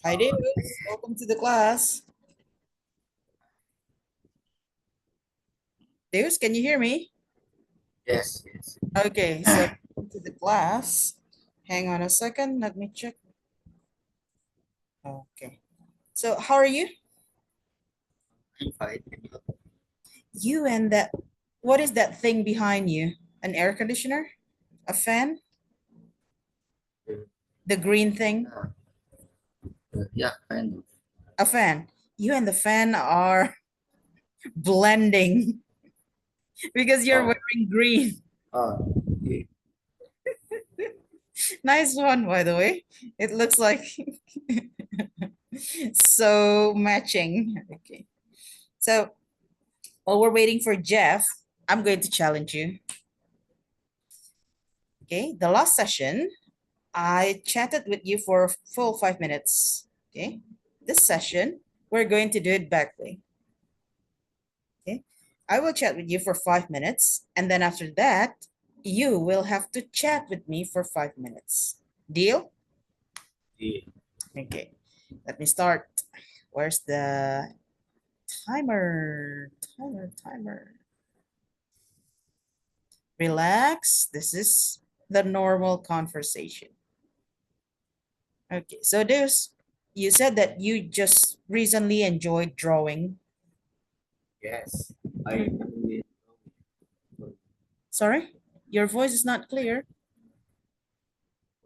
Hi, Deus. Welcome to the class. Deus, can you hear me? Yes, yes. Okay, so welcome to the class. Hang on a second. Let me check. Okay. So how are you? I'm fine. You and that, what is that thing behind you? An air conditioner? A fan? The green thing? Yeah, kind of. A fan. You and the fan are blending because you're Oh, wearing green. yeah. Nice one, by the way. It looks like so matching. Okay. So while we're waiting for Jeff, I'm going to challenge you. Okay. The last session, I chatted with you for a full 5 minutes. Okay. This session, we're going to do it backward. Okay. I will chat with you for 5 minutes. And then after that, you will have to chat with me for 5 minutes. Deal? Yeah. Okay. Let me start. Where's the timer? Timer. Relax. This is the normal conversation. Okay, so you said that you just recently enjoyed drawing. Yes. I Mm, do it. sorry, your voice is not clear.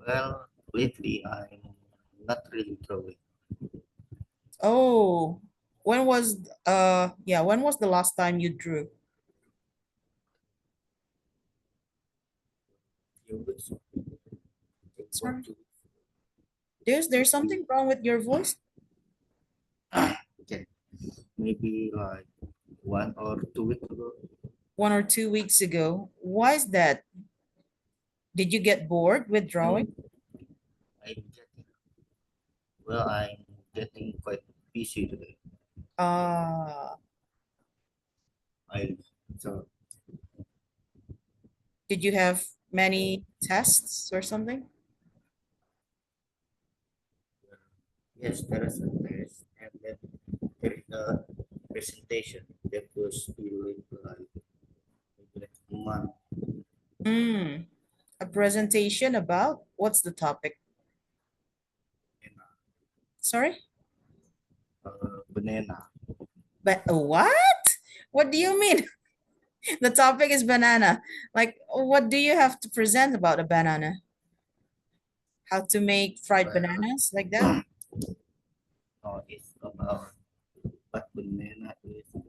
Well, lately I'm not really drawing. Oh, when was the last time you drew? You would think what Sorry, to there's maybe, something wrong with your voice. okay. Maybe like 1 or 2 weeks ago. 1 or 2 weeks ago. Why is that? Did you get bored with No, drawing? I'm getting I'm getting quite busy today. Uh, I so did you have many tests or something? yes, there is a test and then there is a presentation that was due like a month. Hmm. A presentation about what's the topic? And, Sorry? banana. But what? What do you mean? The topic is banana. Like, what do you have to present about a banana? How to make fried Well, bananas like that? no, it's about what banana is and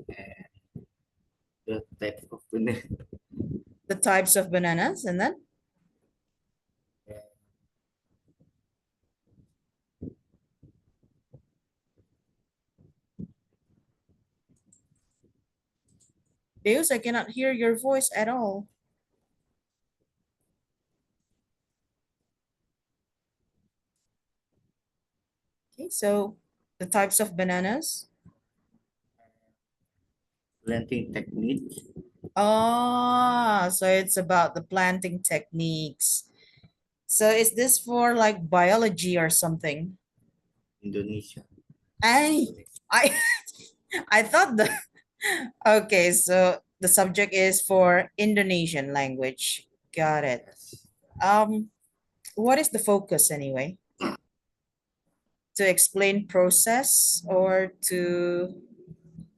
the type of banana. The types of bananas, and then And Deus, I cannot hear your voice at all. Okay, so the types of bananas. planting technique, Ah, so it's about the planting techniques. So is this for like biology or something? Indonesia. I I I thought the okay, so the subject is for Indonesian language. Got it. Yes. What is the focus anyway? To explain process or to,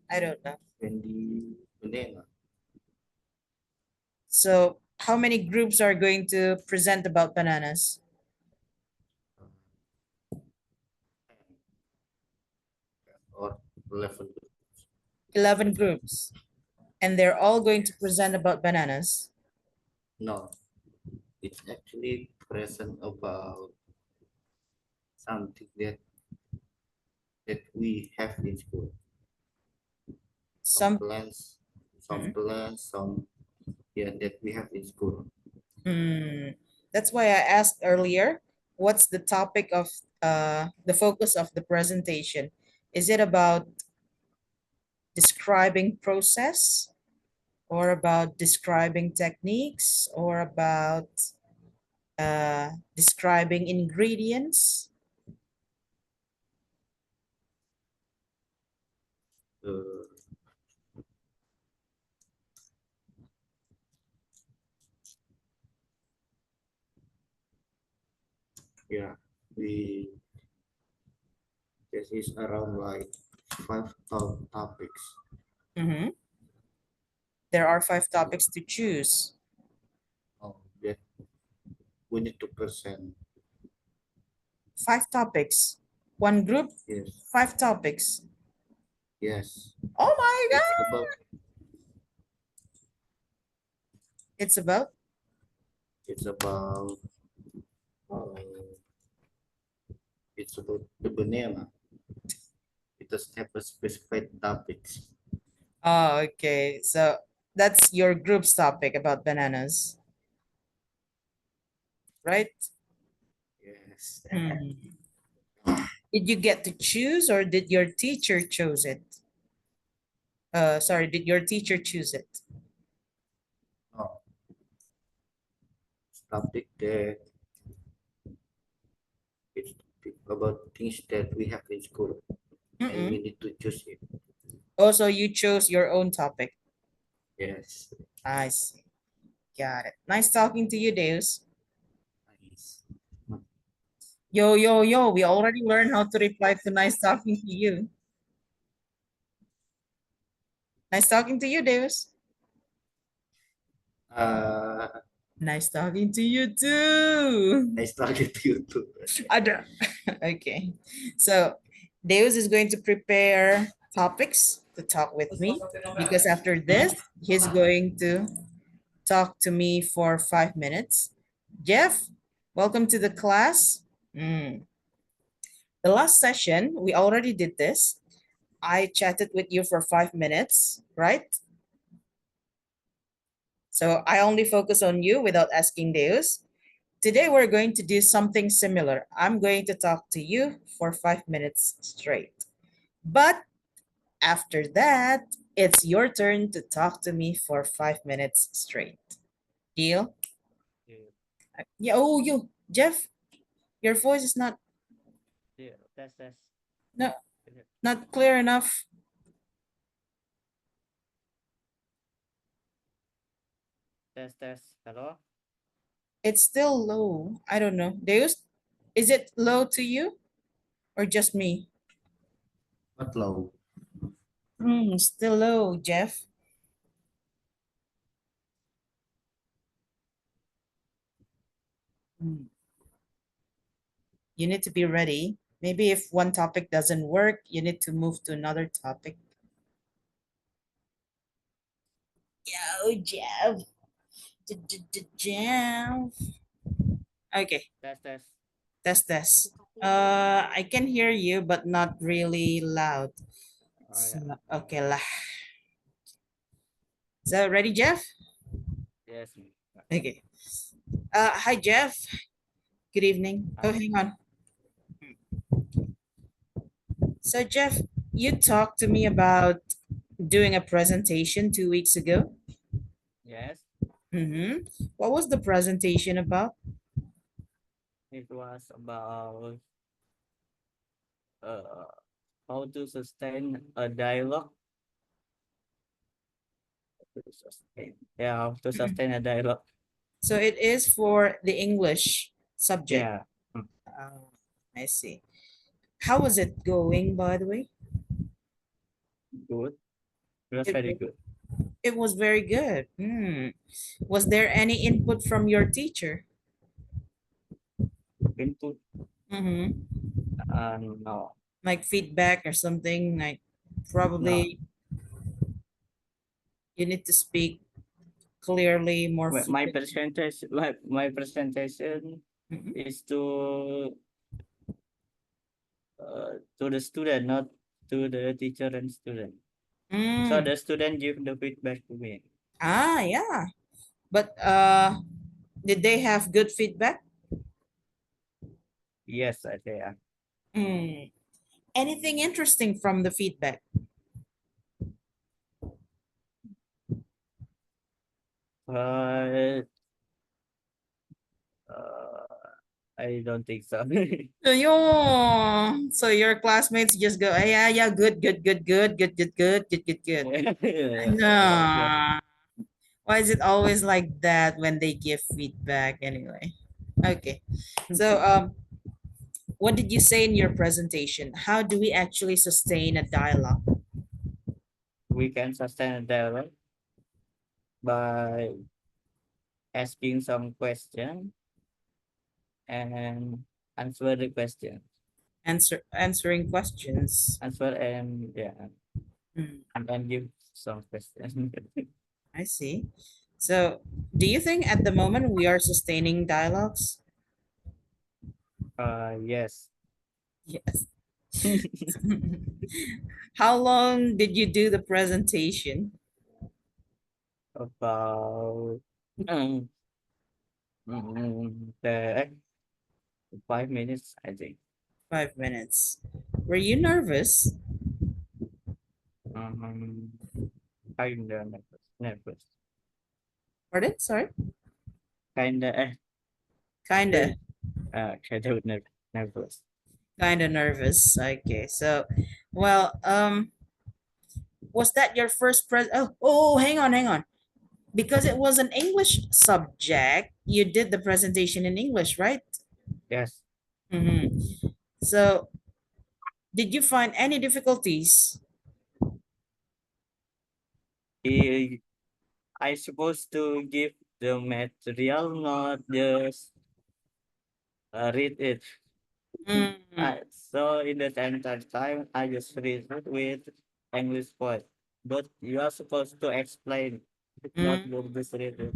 I don't know. And the banana. So how many groups are going to present about bananas? Or level. 11 groups. And they're all going to Yes. present about bananas. No, it's actually present about something that we have in school. Some Some, plants, some mm, plants, some yeah that we have in school. mm, that's why I asked earlier, what's the topic of the focus of the presentation? Is it about describing process or about describing techniques or about describing ingredients? Uh, yeah, we this is around like five top topics. Mm-hmm. There are five topics to choose. That we need to present. Five topics. One group, Yes, five topics. yes. Oh my It's God. about It's about it's about uh, it's about the banana. It does have a specified topics. oh, okay. So that's your group's topic about bananas, right? Yes. Hmm. Did you get to choose or did your teacher choose it? Sorry, did your teacher choose it? Oh, topic that it's about things that we have in school and we Mm-mm. need to choose it. Also, you chose your own topic. Yes. I see. Got it. Nice talking to you, Deus. Nice. Yo, yo, yo. We already learned how to reply to nice talking to you. Nice talking to you, Deus. Uh, Nice talking to you too. nice talking to you too. Ada. Okay. So Deus is going to prepare topics to talk with me because after this, he's going to talk to me for 5 minutes. Jeff, welcome to the class. Mm. The last session, we already did this. I chatted with you for 5 minutes, right? So I only focus on you without asking Deus. Today, we're going to do something similar. I'm going to talk to you for 5 minutes straight. But after that, it's your turn to talk to me for 5 minutes straight. Deal? Yeah, Yeah. Oh, you, Jeff, your voice is not yeah, that's no not clear enough. that's hello. It's still low. I don't know. Deus, is it low to you or just me? Not low. Still low, Jeff. Hmm. You need to be ready. Maybe if one topic doesn't work, you need to move to another topic. Yo, Jeff. Jeff. Okay, That's test test. I can hear you, but not really loud. oh yeah. Okay lah. So ready, Jeff? Yes. Okay. Hi, Jeff. Good evening. Oh, Hi. hang on. So, Jeff, you talked to me about doing a presentation 2 weeks ago. Yes. Mm-hmm. What was the presentation about? It was about uh how to sustain a dialogue. Yeah, how to Mm. sustain a dialogue. So it is for the English subject. Yeah. Oh, I see. How was it going, by the way? Good. It was It, very good. it was very good. Was there any input from your teacher? Input. Mm-hmm. No. Like feedback or something like No. probably you need to speak clearly, more My fluent. presentation my presentation Mhm. is to the student, not to the teacher and student. So Mm. the student give the feedback to me. Ah, yeah. But did they have good feedback? Yes, I say. Mm. Anything interesting from the feedback? But uh, I don't think so. So your classmates just go, "Ah, yeah, yeah, good, good, good, good, good, good, good, good, good, good." Yeah. No. Why is it always like that when they give feedback anyway? Okay. So what did you say in your presentation? How do we actually sustain a dialogue? We can sustain a dialogue by asking some question and answer the question. Answering questions. Answer and yeah, Hmm, and give some question. I see. So do you think at the moment we are sustaining dialogues? Yes. Yes. How long did you do the presentation? About um, the 5 minutes, I think. 5 minutes. Were you nervous? Um, Kinda nervous. Pardon? Sorry? Kinda, Kinda. kinda nervous. Kinda nervous. Okay. So, well, was that your first hang on, hang on. Because it was an English subject, you did the presentation in English, right? Yes. So, did you find any difficulties? I I supposed to give the material, not just read it. Mm, So in the entire time, I just read it with English word. But you are supposed to explain, not mm. just read it.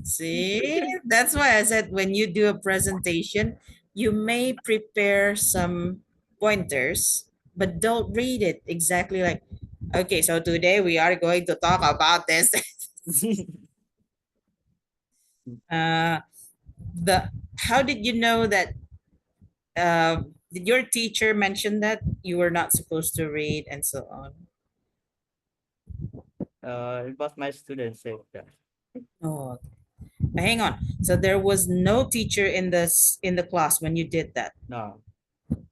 See, that's why I said when you do a presentation, you may prepare some pointers, but don't read it exactly like, okay, so today we are going to talk about this. uh, the how did you know that? Did your teacher mention that you were not supposed to read and so on? It was my student said that. Oh, hang on. So there was no teacher in the class when you did that. No.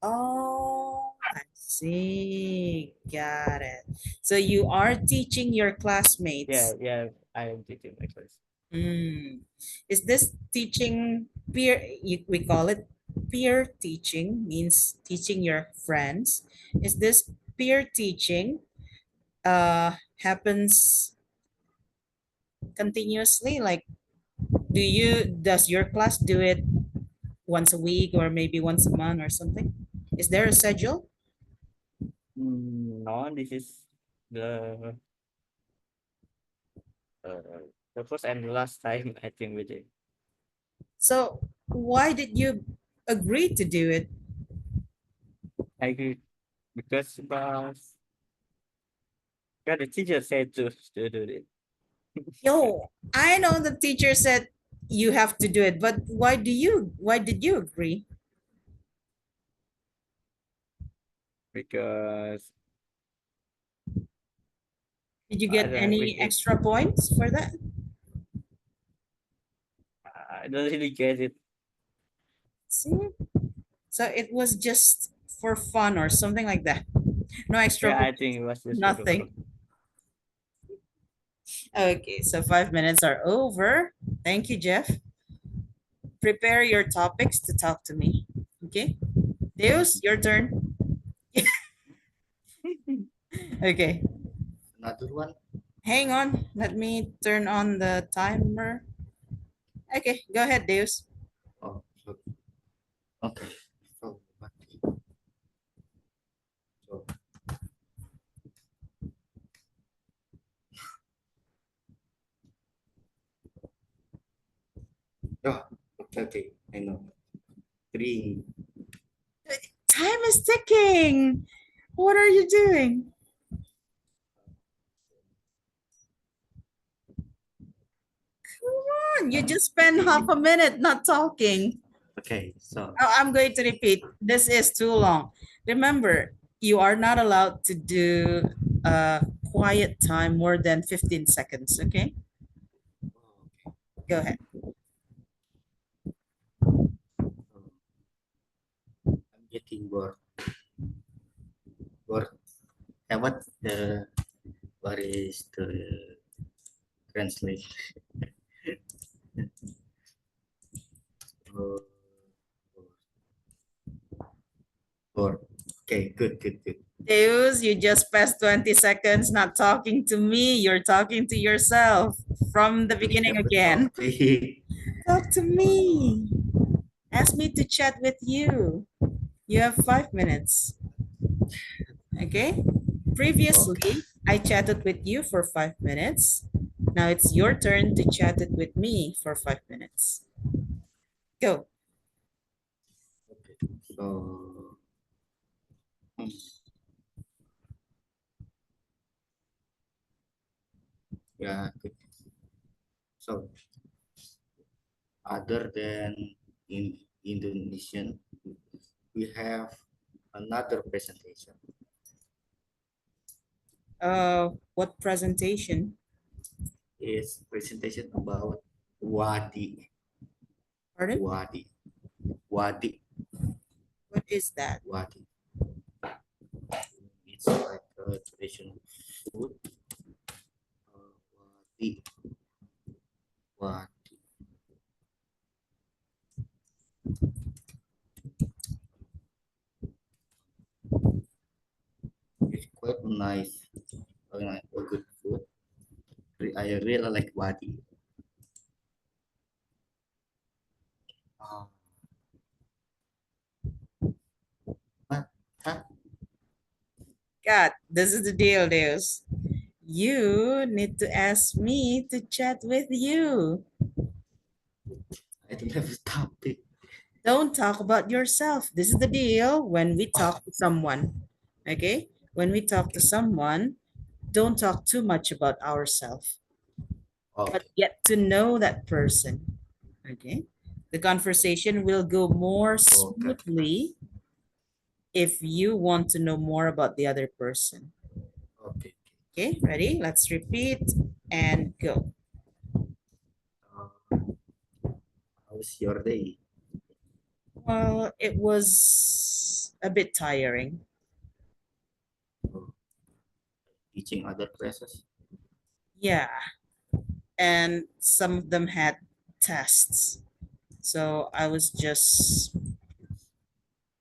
Oh, I see. Got it. So you are teaching your Yeah, classmates. yeah, I am teaching my class. Mm. Is this teaching peer? We call it peer teaching, means teaching your friends. Is this peer teaching happens continuously? Like, does your class do it once a week or maybe once a month or something? Is there a schedule? No, this is the uh, the first and the last time I think we did. So why did you agree to do it? I agree because yeah, the teacher said to do it. Yo, I know the teacher said you have to do it, but why did you agree? Because Did you I get don't any extra points for that? I don't really get it. See? So it was just for fun or something like that. No extra Yeah, I points. think it was just for the Nothing. fun. Okay, so 5 minutes are over. Thank you, Jeff. Prepare your topics to talk to me. Okay? Deus, your turn. Okay. Another one. Hang on. Let me turn on the timer. Okay, go ahead, Deus. Oh, so, okay. So, so yeah, okay, okay. I know. Three. Time is ticking. What are you doing? Come on, you just spent half a minute not talking. Okay, so Oh, I'm going to repeat. This is too long. Remember, you are not allowed to do quiet time more than 15 seconds, okay? Go ahead. using word. What is the translation? Uh, word. Okay, good. Deus, you just passed 20 seconds not talking to me. You're talking to yourself from the We beginning have a again. topic. Talk to Oh no. me. Ask me to chat with you. You have 5 minutes. Okay? Okay. Previously, I chatted with you for 5 minutes. Now it's your turn to chat it with me for 5 minutes. Go. Okay. So hmm, yeah, good. So other than in Indonesian, we have another presentation. What presentation? It's presentation about wadi, Pardon? wadi, wadi, What is that? wadi. It's like a traditional food. Wadi, wadi. It's quite nice, a good food. I really like wadi. Uh, what? Huh? God, this is the deal, Deus. You need to ask me to chat with you. I don't have a topic. Don't talk about yourself. This is the deal when we Oh, talk to someone. Okay? When we talk to okay, someone, don't talk too much about ourselves, but okay, get to know that person. Okay? The conversation will go more okay, smoothly if you want to know more about the other person. okay. Okay, ready? Let's repeat and go. Uh, how's your day? Well, it was a bit tiring. Oh, teaching other classes? Yeah, and some of them had tests. So I was just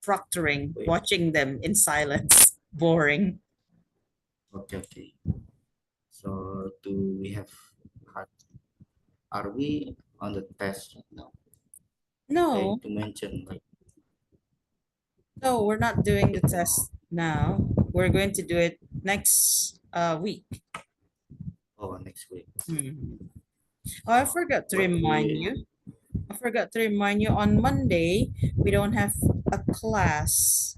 proctoring, Wait, watching them in silence. Boring. okay. So do we have, had- are we on the test right now? No, Like to mention, like, no, we're not doing the no. test now. We're going to do it next week. Oh, next week. Mhm. Oh, I forgot to What remind we, you. I forgot to remind you on Monday, we don't have a class.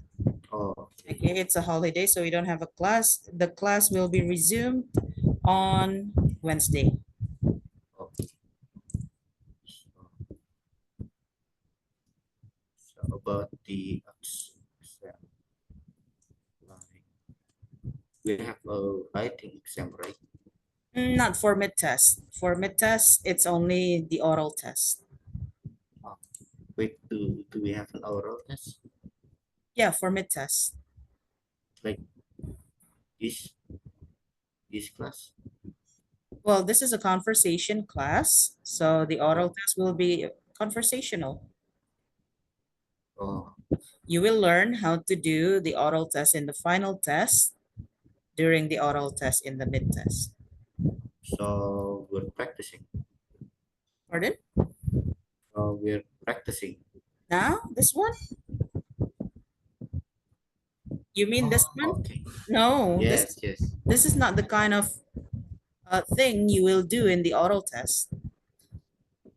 oh, okay, Okay, it's a holiday, so we don't have a class. The class will be resumed on Wednesday. okay. So, so about the exam, like, we have a writing exam, right? Not for mid-test. For mid-test, it's only the oral test. Oh, wait, do we have an oral test? Yeah, for mid-test. Like this, this class? Well, this is a conversation class, so the oral Oh, test will be conversational. oh, You will learn how to do the oral test in the final test during the oral test in the mid-test. so we're practicing. Pardon? So we're practicing. Now, this one? You mean this Oh, one? okay. No, Yes, yes. this is not the kind of thing you will do in the oral test.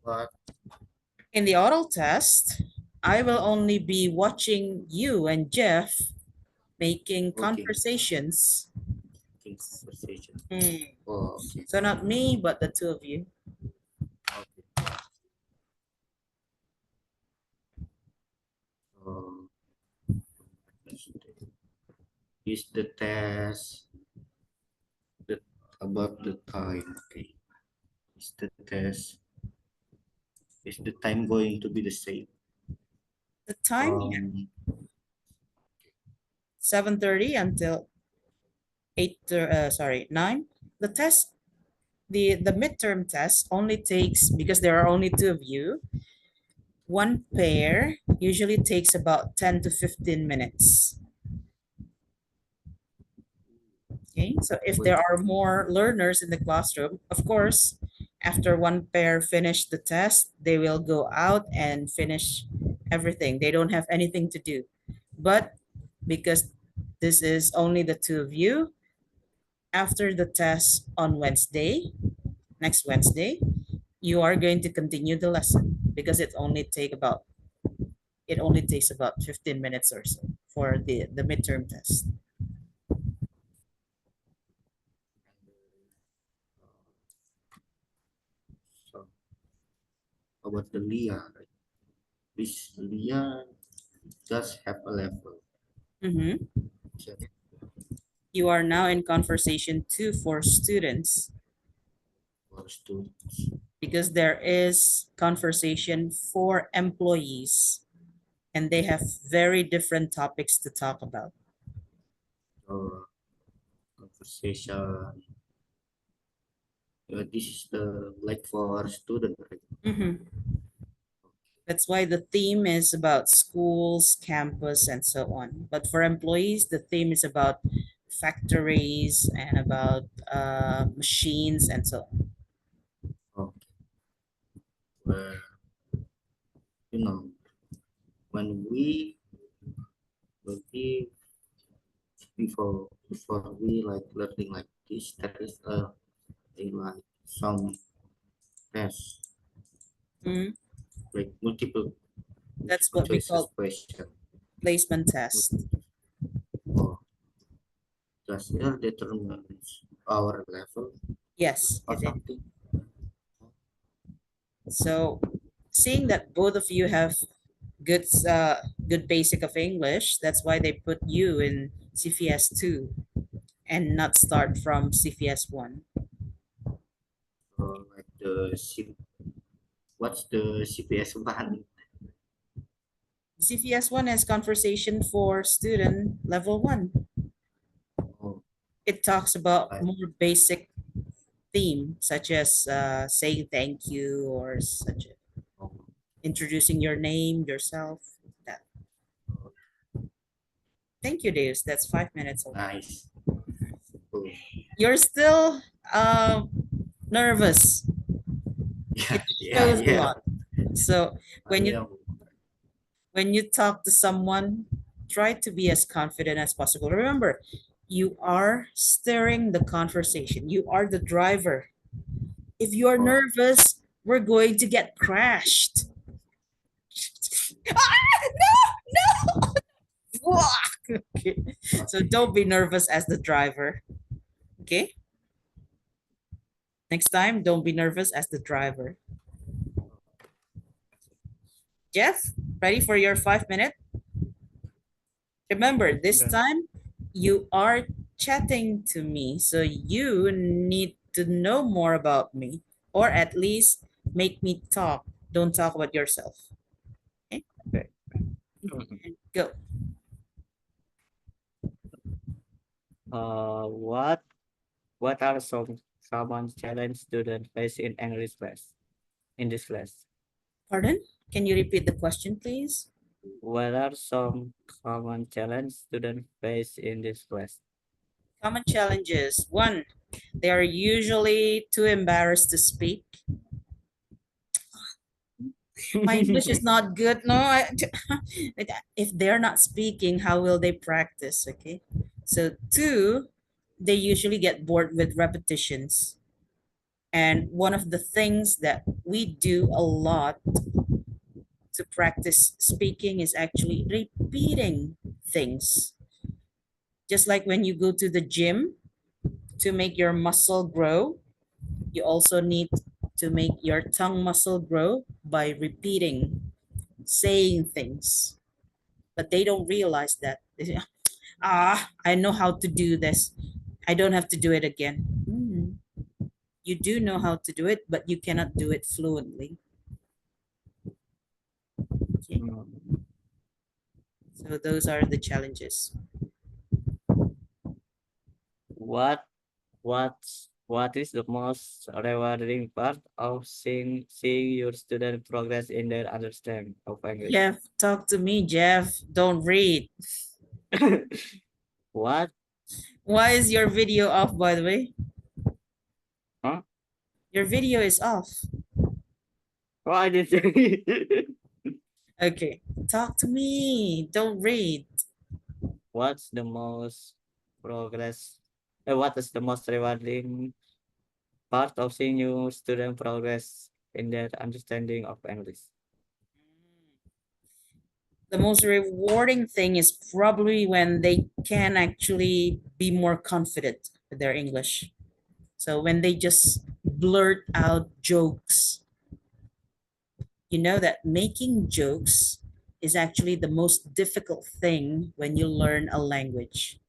But In the oral test, I will only be watching you and Jeff making working, conversations. working conversation. Hmm. Oh, okay. So not me, but the two of you. Okay. So is the test the, about the time? Okay. Is the test, is the time going to be the same The time, yeah. from 7:30 until 8, sorry, 9. The test, the midterm test only takes, because there are only two of you, one pair usually takes about 10 to 15 minutes. Okay, so if Wait, there are more learners in the classroom, of course, after one pair finish the test, they will go out and finish everything. They don't have anything to do. But because this is only the two of you, after the test on Wednesday, next Wednesday, you are going to continue the lesson because it only takes about 15 minutes or so for the midterm test. so about the Leah, right? This Leah does have a level. Mhm. So You are now in conversation two for students for students. because there is conversation for employees and they have very different topics to talk about. Or conversation. This is the like for student, right? Mhm. That's why the theme is about schools, campus, and so on. But for employees, the theme is about factories and about machines and so on. Okay. Where you know when we before we like learning like this, there is a like some tests Mhm. like multiple That's multiple what we choices call question. placement test. Multiple, or does it determines our level Yes, or it is. something? So, seeing that both of you have good good basic of English, that's why they put you in CVS 2 and not start from CVS 1. Or like the what's the CPS one? CVS 1 has conversation for student level 1. Oh, It talks about like more basic theme such as saying thank you or oh, introducing your name, yourself. That. oh, Thank you, Deus. That's 5 minutes already. nice. Oh, You're still nervous. yeah, It yeah, shows a yeah. lot. So I when you am. when you talk to someone, try to be as confident as possible. Remember, you are steering the conversation. You are the driver. If you are Oh, nervous, we're going to get crashed. Okay. So okay. don't be nervous as the driver. Okay. Next time, don't be nervous as the driver. Jeff, ready for your 5 minute? Remember, this Then, time you are chatting to me, so you need to know more about me, or at least make me talk. Don't talk about yourself. Okay, okay. Mhm. go. What are some common challenge students face in English class? In this class, Pardon? Can you repeat the question, please? what are some common challenge students face in this class? Common challenges. One, they are usually too embarrassed to speak. My English is not good. No, if they're not speaking, how will they practice? Okay. So, two, they usually get bored with repetitions. And one of the things that we do a lot to practice speaking is actually repeating things. Just like when you go to the gym to make your muscle grow, you also need to make your tongue muscle grow by repeating, saying things. But they don't realize that. They say, I know how to do this. I don't have to do it again. You do know how to do it, but you cannot do it fluently. Okay. Mm, So those are the challenges. What what is the most rewarding part of seeing your student progress in their understanding of English? Jeff, talk to me, Jeff. Don't read. What? Why is your video off, by the way? Huh? Your video is off. Why did you? Okay, talk to me. Don't read. What's the most progress? What is the most rewarding part of seeing your student progress in their understanding of English? The most rewarding thing is probably when they can actually be more confident with their English. So when they just blurt out jokes, you know that making jokes is actually the most difficult thing when you learn a language.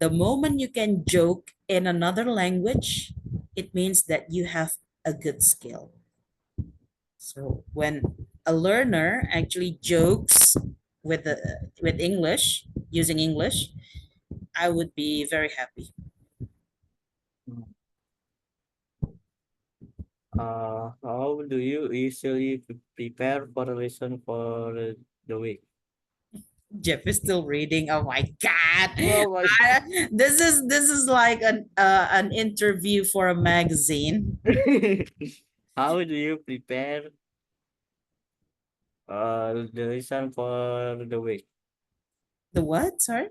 The moment you can joke in another language, it means that you have a good skill. So when a learner actually jokes with English, using English, I would be very happy. Mm. How do you usually prepare for a lesson for the week? Jeff is still reading. Oh my god. Oh my! This is like an interview for a magazine. How do you prepare the lesson for the week? The what? Sorry.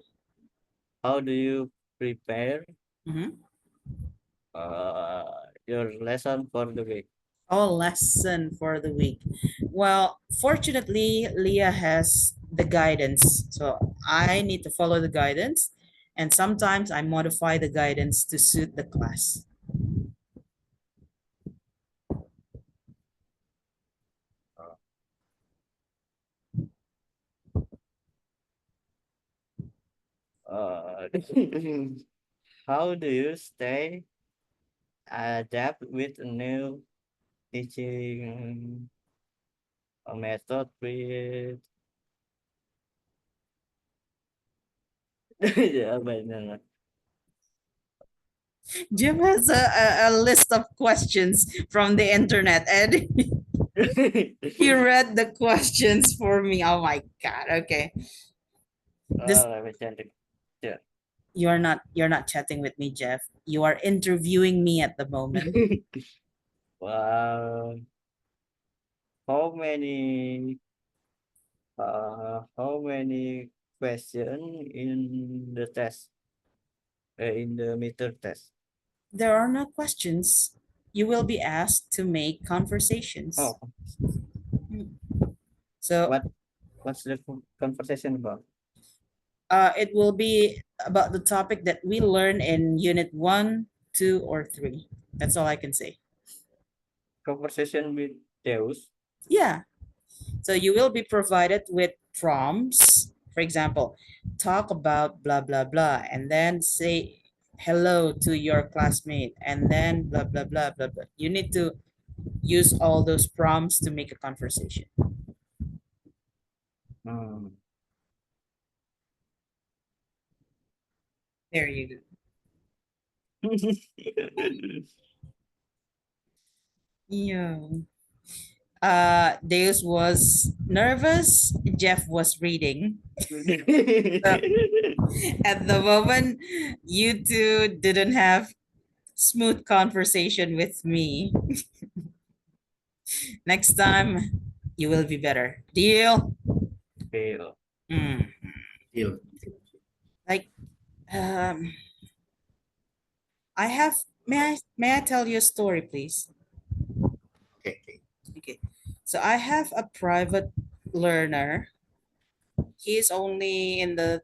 How do you prepare Mm-hmm. your lesson for the week? Oh, lesson for the week. Well, fortunately, Leah has the guidance. So I need to follow the guidance. And sometimes I modify the guidance to suit the class. Uh, how do you stay adapt with a new teaching method with yeah, but no, Jim has a list of questions from the internet and no. he read the questions for me. Oh my God. Okay. This Let me change it. Yeah. you're not chatting with me, Jeff. You are interviewing me at the moment. Wow. How many how many question in the test in the meter test? There are no questions. You will be asked to make conversations. Oh, So what what's the conversation about? it will be about the topic that we learn in unit 1, 2, or 3. That's all I can say. Conversation with Deus. Yeah. So you will be provided with prompts. For example, talk about blah, blah, blah, and then say hello to your classmate, and then blah, blah, blah, blah, blah. You need to use all those prompts to make a conversation. Hmm. There you go. Yeah. Deus was nervous. Jeff was reading. So at the moment, you two didn't have smooth conversation with me. Next time, you will be better. Deal? Fail. Mm. Deal. Like, um, I have. May I tell you a story, please? Okay, okay. Okay. So I have a private learner. He's only in the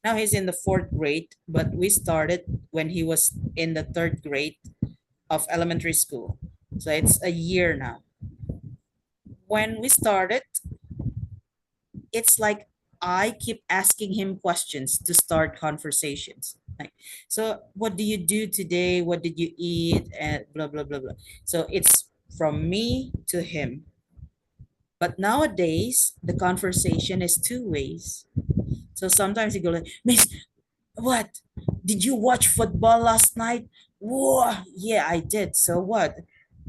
now he's in the fourth grade, but we started when he was in the third grade of elementary school. So it's a year now. When we started, it's like I keep asking him questions to start conversations. Like, so what do you do today? What did you eat? And blah blah blah blah. So it's from me to him. But nowadays, the conversation is two ways. So sometimes you go like, Miss, what? Did you watch football last night? Whoa, yeah, I did. So what?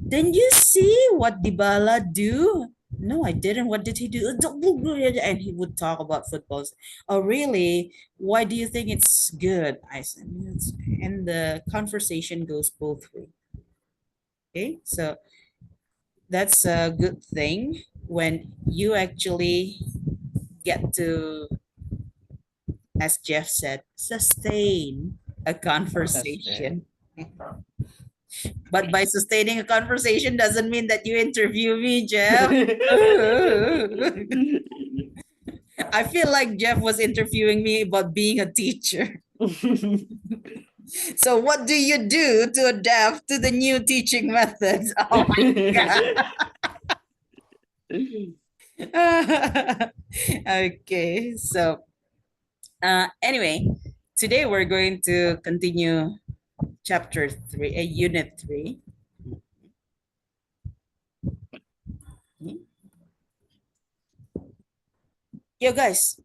Didn't you see what Dybala do? No, I didn't. What did he do? And he would talk about footballs. Oh, really? Why do you think it's good? I said, and the conversation goes both ways. Okay, so that's a good thing when you actually get to, as Jeff said, sustain a Sustain. conversation. But by sustaining a conversation doesn't mean that you interview me, Jeff. I feel like Jeff was interviewing me about being a teacher. So, what do you do to adapt to the new teaching methods? Oh my God. Okay, so anyway, today we're going to continue chapter 3, unit 3. Yo, guys,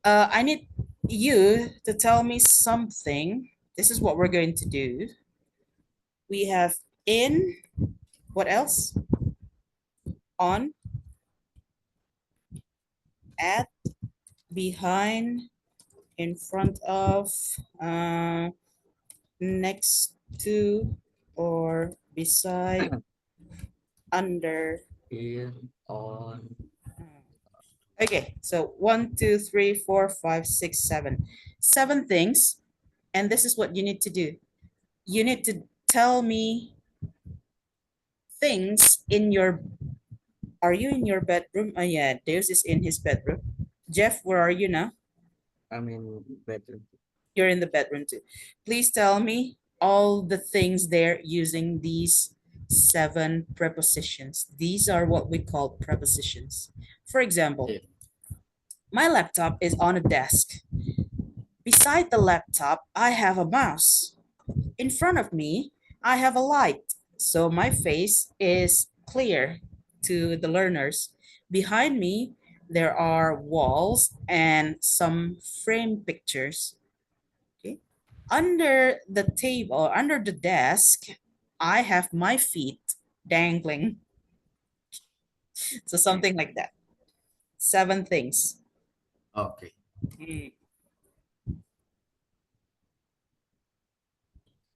I need you to tell me something. This is what we're going to do. We have in, what else? On, at, behind, in front of, uh, next to, or beside, under. In, on. Okay, so 1, 2, 3, 4, 5, 6, 7. 7 things. And this is what you need to do. You need to tell me things in your, are you in your bedroom? Oh yeah, Deus is in his bedroom. Jeff, where are you now? I'm in bedroom. You're in the bedroom too. Please tell me all the things there using these 7 prepositions. These are what we call prepositions. For example, Okay. my laptop is on a desk. Beside the laptop, I have a mouse. In front of me, I have a light. So my face is clear to the learners. Behind me, there are walls and some frame pictures. Okay. Under the table, under the desk, I have my feet dangling. So something like that. 7 things. Okay. Hmm.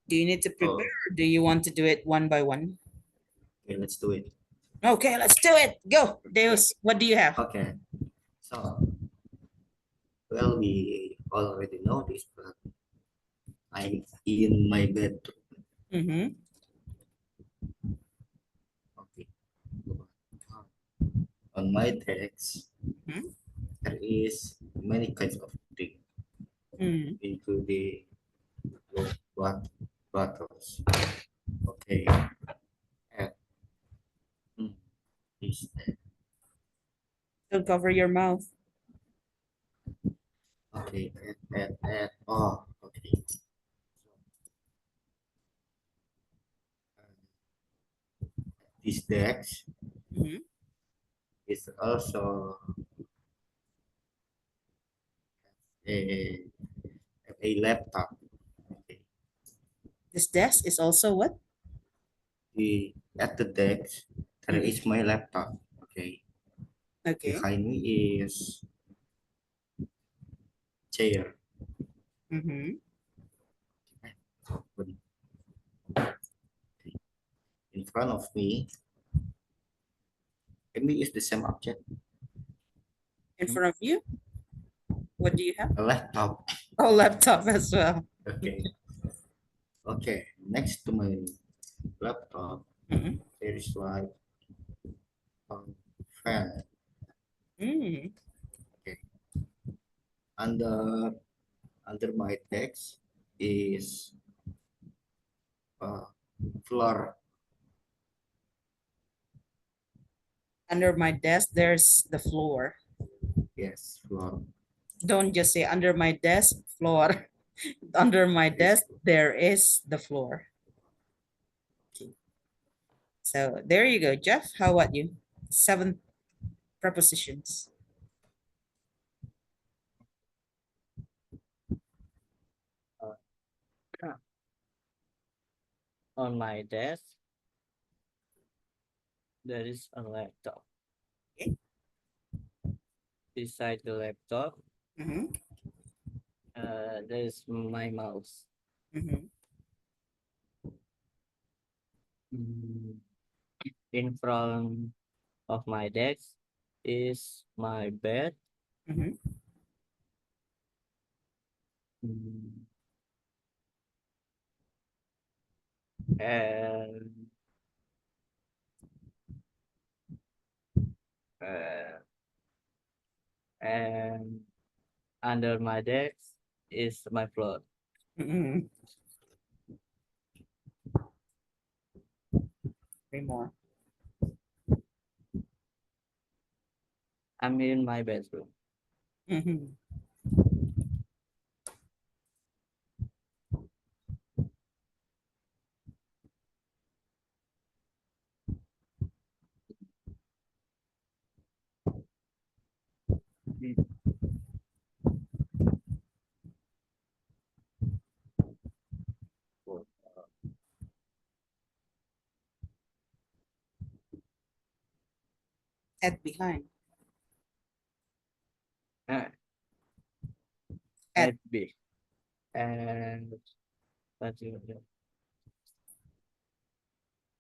Do you need to prepare Oh, or do you want to do it one by one? okay, let's do it. Okay, let's do it. Go. Deus, what do you have? Okay. So, well, we already know this, but I'm in my bedroom. Mm-hmm. Okay. On my desk, Mm-hmm. there is many kinds of things, Mm-hmm. including what bottles. Okay. And, mm, is Don't cover your mouth. okay. Oh, okay. This desk Mm-hmm. is also a, a laptop. Okay. This desk is also what? At the desk, there Mhm. is my laptop. Okay. Okay. Behind me is chair. Mm-hmm. But in front of me, let me use the same object, In front of you, what do you have? a laptop. Oh, laptop as well. Okay. Okay. Next to my laptop, Mm-hmm. there is like a fan. Mm-hmm. Okay. Under under my desk is uh, floor. Under my desk, there's the floor. Yes, floor. Don't just say under my desk, floor. Under my Yes. desk, there is the floor. So there you go, Jeff. How about you? 7 prepositions. On my desk, there is a laptop. Okay. Beside the laptop, Mm-hmm. there is my mouse. Mm-hmm. Mm, In front of my desk is my bed. Mm-hmm. Mm, And uh, and under my desk is my floor. Mm-hmm. Three more. I'm in my bedroom. Mm-hmm. Mm, At behind. uh, At At B. And what do you do?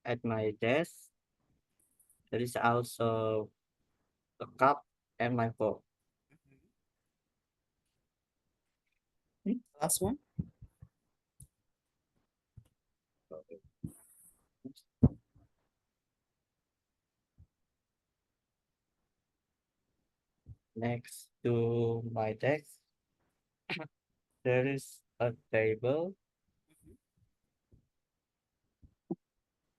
At my desk, there is also a cup and my phone. Mm, last one. okay. Next to my desk, there is a table.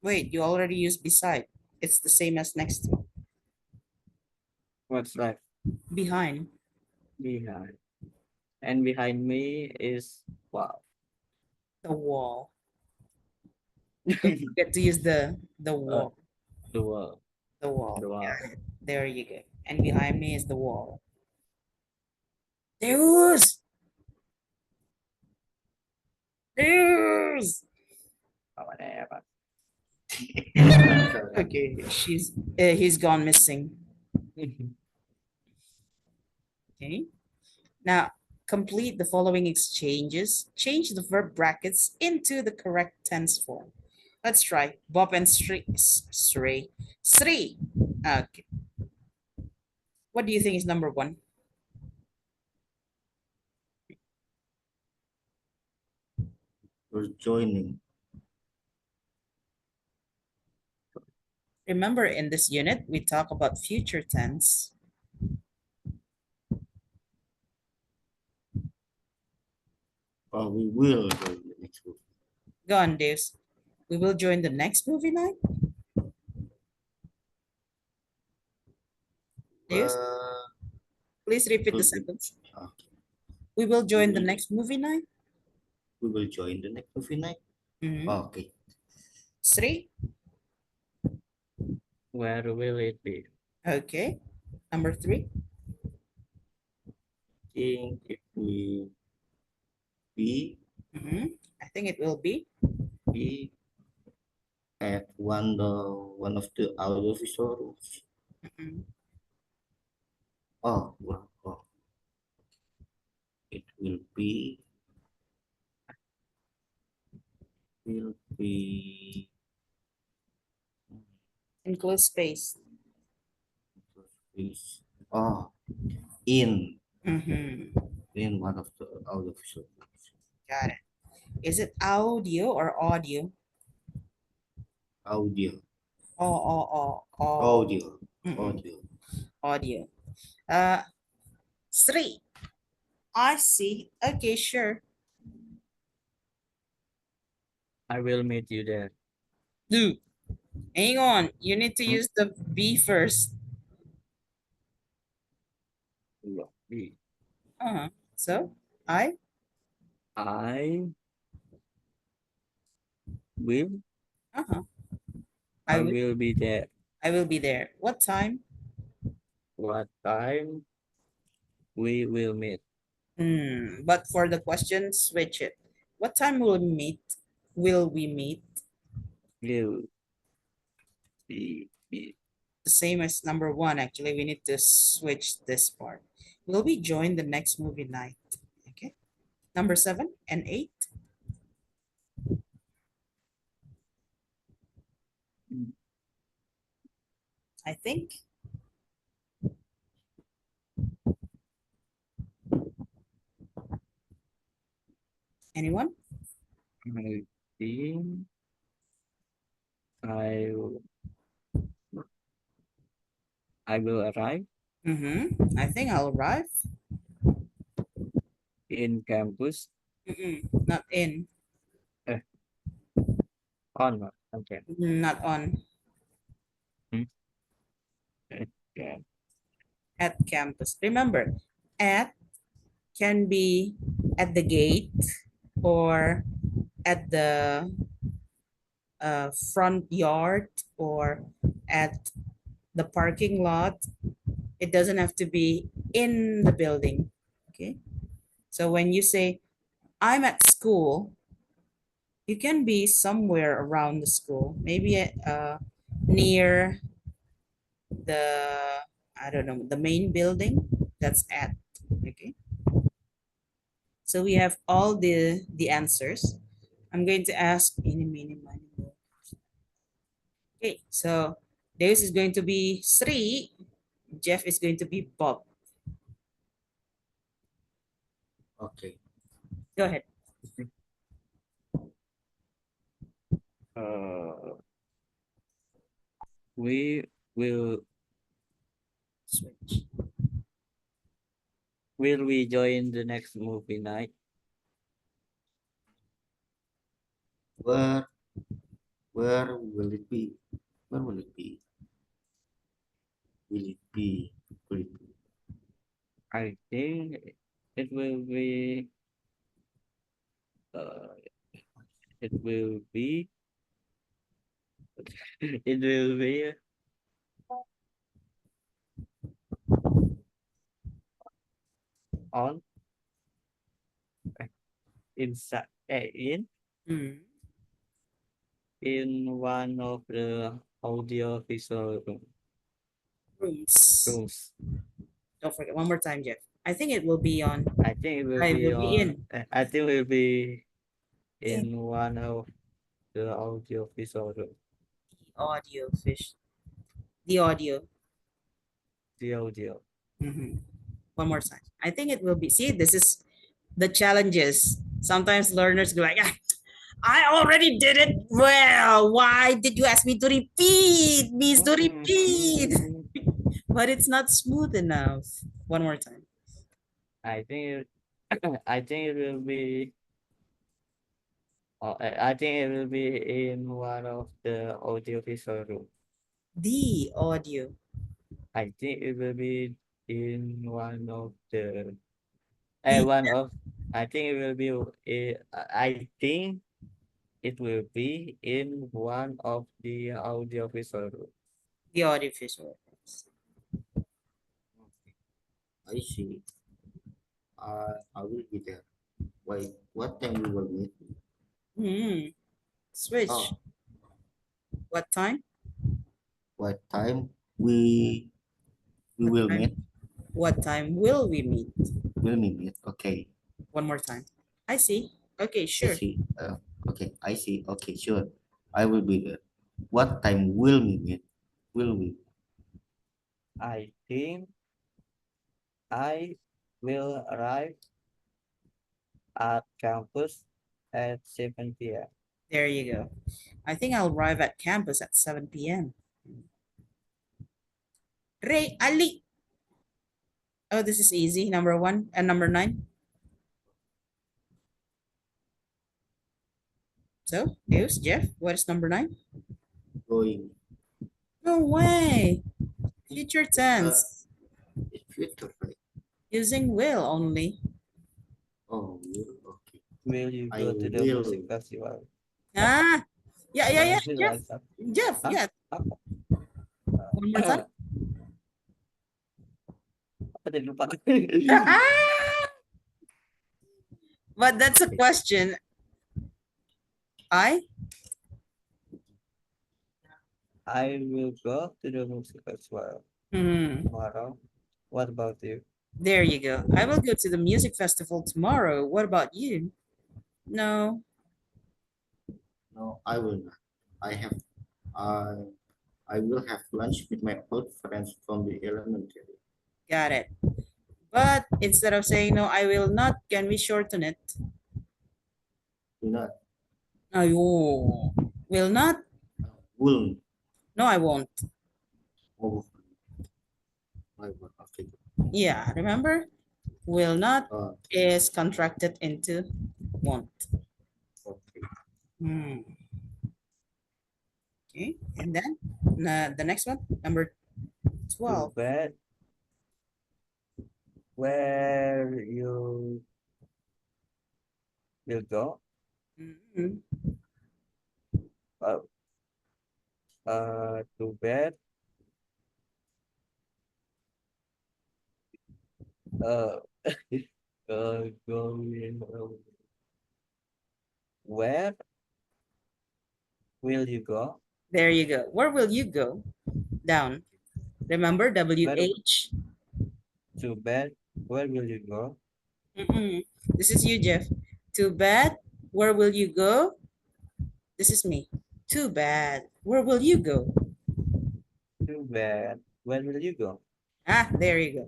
Wait, you already used beside. It's the same as next to. What's left Behind behind? And behind me is wow. the wall. Don't forget to use the uh, wall. the wall. The wall. The wall. Got it. There you go. And behind me is the wall. There's there's Oh, whatever. okay. He's gone missing. Okay. Now complete the following exchanges. Change the verb brackets into the correct tense form. Let's try. Bob and Sri. Okay. What do you think is number one? We're joining. Remember, in this unit, we talk about future tense. We will join the next group. Go on, Deus. We will join the next movie night. Deus, Uh, please repeat the will be, sentence. uh, We will we join the will next movie night. we will join the next movie night. Mhm. Okay. Sri. Where will it be? Okay. Number three. Think it will be I think it will be. be at one of the audiovisual rooms. Mhm. Oh, well, oh, it will be Enclosed space. is oh in Mhm. in one of the audiovisual rooms. Got it. Is it audio or audio? Audio, Oh. audio, Mm-mm. audio. Audio. Uh, Sri. I see. Okay, sure. I will meet you there. Do. Hang on. You need to Hmm? use the B first. Will be. Uh-huh. So, I. I will. Uh-huh. I I will. will be there. I will be there. What time? What time we will meet? But for the question, switch it. What time will we meet? Will we meet? will be The same as number one. Actually, we need to switch this part. Will we join the next movie night? Okay. Number 7 and 8. I think. Anyone? I think I will I will arrive I think I'll arrive. in campus Not in. uh, on okay. Not on. Hmm? Yeah. At campus. Remember, at can be at the gate or at the front yard or at the parking lot. It doesn't have to be in the building. Okay. So when you say, I'm at school, you can be somewhere around the school, maybe near the, I don't know, the main building. That's at. Okay. So we have all the answers. I'm going to ask any, mini, miny, mo. Okay, so Deus is going to be Sri. Jeff is going to be Bob. Okay. Go ahead. Uh, we will Switch. will we join the next movie night? Where where will it be? Where will it be? Will it be? Will it be? I think it will be uh, it will be it will be on inside Hmm. in one of the audio visual Rooms. rooms. Don't forget, one more time, Jeff. I think it will be on. I think it will I be will be on. in. I think it will be In in one of the audio visual room. the audio fish. The audio. The audio. Mhm. One more time. I think it will be. See, this is the challenges. Sometimes learners go like, "Ah, I already did it well. Why did you ask me to repeat? Means to repeat. But it's not smooth enough. One more time. I think I think it will be. I think it will be in one of the audio visual room. The audio. I think it will be in one of the. The One of. I think it will be. I think it will be in one of the audio visual room. the audio visual. I see. I will be there. Why? What time we will meet? Hmm. Switch. Oh, What time? what time we What will time? meet? What time will we meet? Will we meet? Okay. One more time. I see. Okay, I sure. see. Okay. I see. Okay. Sure. I will be there. What time will we meet? Will we? I think I will arrive at campus at 7 p.m. There you go. I think I'll arrive at campus at 7 p.m. Ray Ali. Oh, this is easy. Number one and number 9. So, Deus, Jeff, what is number 9? Going. No way. Future Uh, tense. it's future, right? Using will only. Oh, will. Okay. Will you I go to the will. music festival? Huh? Ah, yeah, yeah, yeah. Jeff, Huh? Jeff, Huh? yeah. One more time. Apa tadi lupa? But that's a question. I I will go to the music as well Hmm. tomorrow. What about you? There you go. I will go to the music festival tomorrow. What about you? No. No, I will not. I have I I will have lunch with my old friends from the elementary. Got it. But instead of saying no, I will not, can we shorten it? Do not Ayo. Will not? will No, I won't. oh I will okay. Yeah, remember? Will not Uh, is contracted into won't. okay. Hmm. Okay, and then the next one, number Too 12. bad. Where you will go? Mhm. Uh, too bad. Uh, going. Where will you go? There you go. Where will you go? Down. Remember Where WH? too bad. Where will you go? Mm-mm. This is you, Jeff. Too bad. Where will you go? This is me. Too bad. Where will you go? Too bad. Where will you go? Ah, there you go.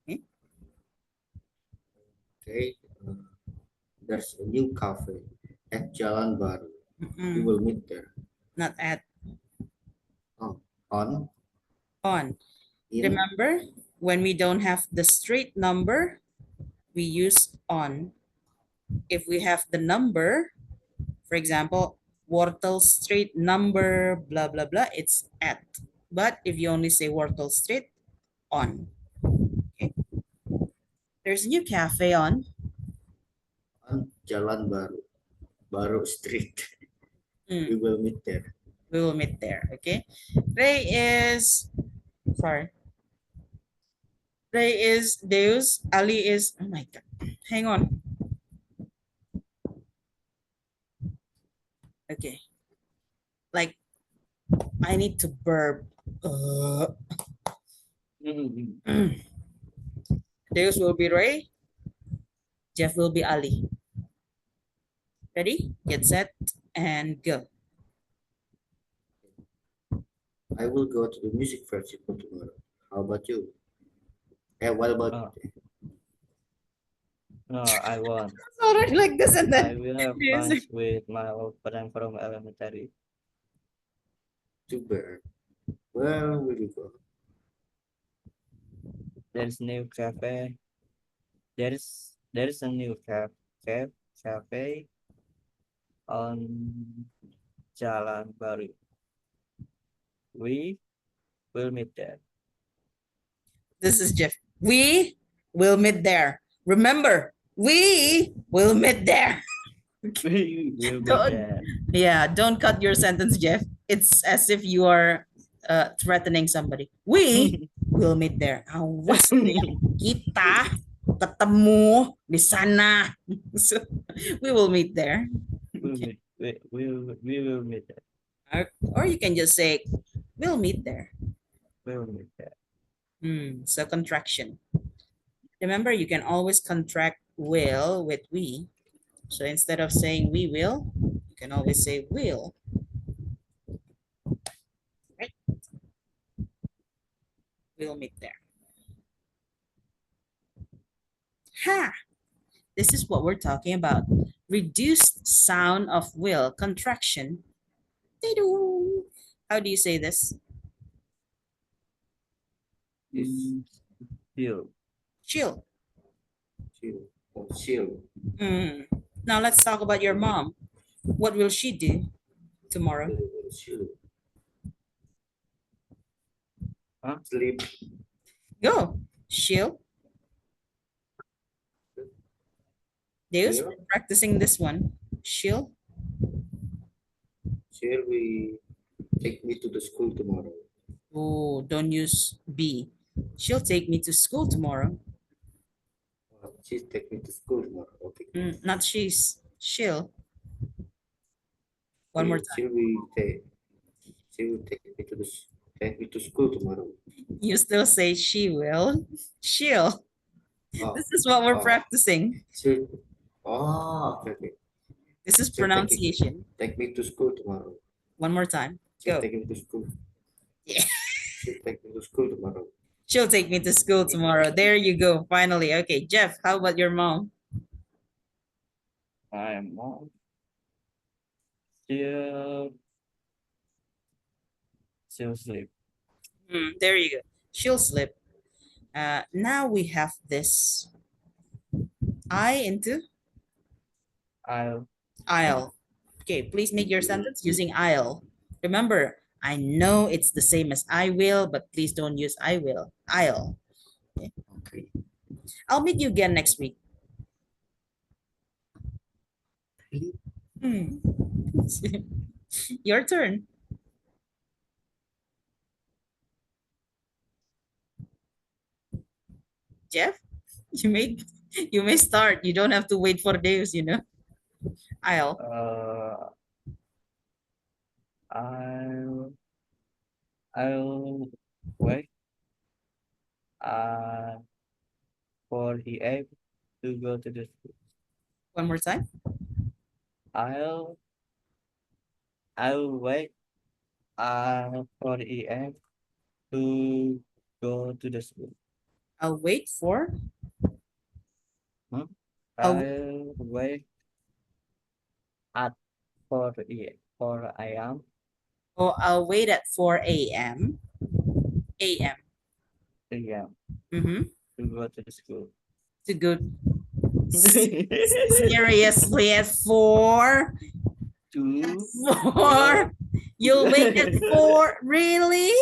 Eh? Okay. There's a new cafe at Jalan Baru. We Mm-mm. will meet there. Not at, Oh, on on. in Remember, when we don't have the straight number, we use on. If we have the number, for example, Wortel Street number, blah, blah, blah, it's at. But if you only say Wortel Street, on. Okay. There's a new cafe on. Jalan Baru, Baru Street. Mm, We will meet there. we will meet there. Okay. Ray is, sorry. Ray is Deus. Ali is, oh my God. Hang on. Okay. Like, I need to burp. Uh, Deus will be Ray. Jeff will be Ali. Ready? Get set and go. I will go to the music festival tomorrow. How about you? What about No, no, I won't. Already like this and I then will have music. lunch with my old friend from elementary. too bad? Where will you go? There's new cafe. There's a new cafe on Jalan Baru. We will meet there. This is Jeff. We will meet there. Remember, we will meet there. We will meet Don't, there. yeah, don't cut your sentence, Jeff. It's as if you are threatening somebody. We will meet there. Awas kita ketemu di sana. So we will meet there. We'll meet. We will meet there. Or you can just say, we'll meet there. We will meet there. So contraction. Remember, you can always contract will with we. So instead of saying we will, you can always say will. Right? We'll meet there. Ha! This is what we're talking about. Reduced sound of will, contraction. How do you say this? This Chill. Chill. chill or chill. Mm. Now let's talk about your mom. What will she do tomorrow? Chill. Huh? Sleep. Go. She'll. Deus, Chill. we're practicing this one. She'll. Chill. We take me to the school tomorrow. Oh, don't use be. She'll take me to school tomorrow. She take me to school tomorrow. Okay. Not she's. She'll. One more time. Chill. We take. She will take me to school tomorrow. You still say she will. She'll. Oh, This is what we're oh, practicing. she. Oh, okay, okay. This is She'll pronunciation. take me to school tomorrow. One more time. She'll Go. take me to school. Yeah. She'll take me to school tomorrow. She'll take me to school tomorrow. There you go. Finally. Okay, Jeff, how about your mom? My mom. She'll she'll sleep. There you go. She'll slip. Now we have this I into I'll I'll. Okay, please make your sentence using I'll. Remember, I know it's the same as I will, but please don't use I will. I'll. Okay. I'll meet you again next week. Really? Hmm. Your turn. Jeff, you may you may start. You don't have to wait for days, you know. I'll. uh I'll I'll wait uh for the app to go to the school. One more time. I'll I'll wait for the app to go to the school. I'll wait for Hmm? I'll, I'll wait at for I am I'll wait at 4 a.m. a.m. AM Mm-hmm. to go to the school. To go seriously at 4 to 4 you'll wake at 4 really?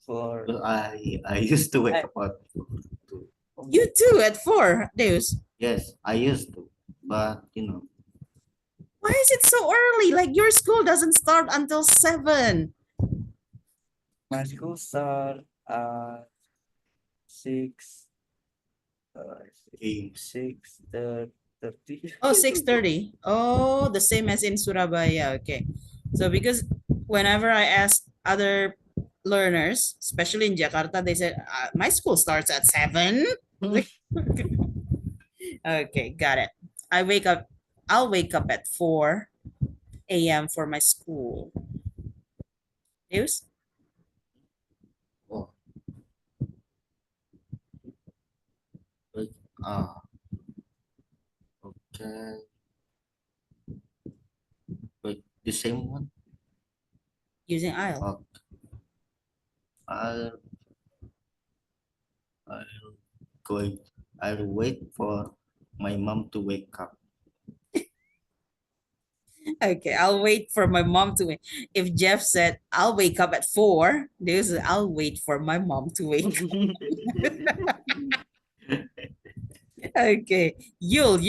for Well, I used to wake I, up at 2. You too at 4 Deus. Yes, I used to, but Why is it so early? Like your school doesn't start until 7. my school start at 6 games. 6:30. Oh, 6:30. Oh, the same as in Surabaya. Okay. So because whenever I ask other learners, especially in Jakarta, they said, my school starts at 7. Okay, got it. I wake up, I'll wake up at 4 a.m. for my school. News? Oh, wait. Ah, okay. Wait, the same one. Using I'll. Oh, I'll I'll going. I'll wait for my mom to wake up. Okay, I'll wait for my mom to wake. If Jeff said, I'll wake up at 4, this is I'll wait for my mom to wake. Okay, you'll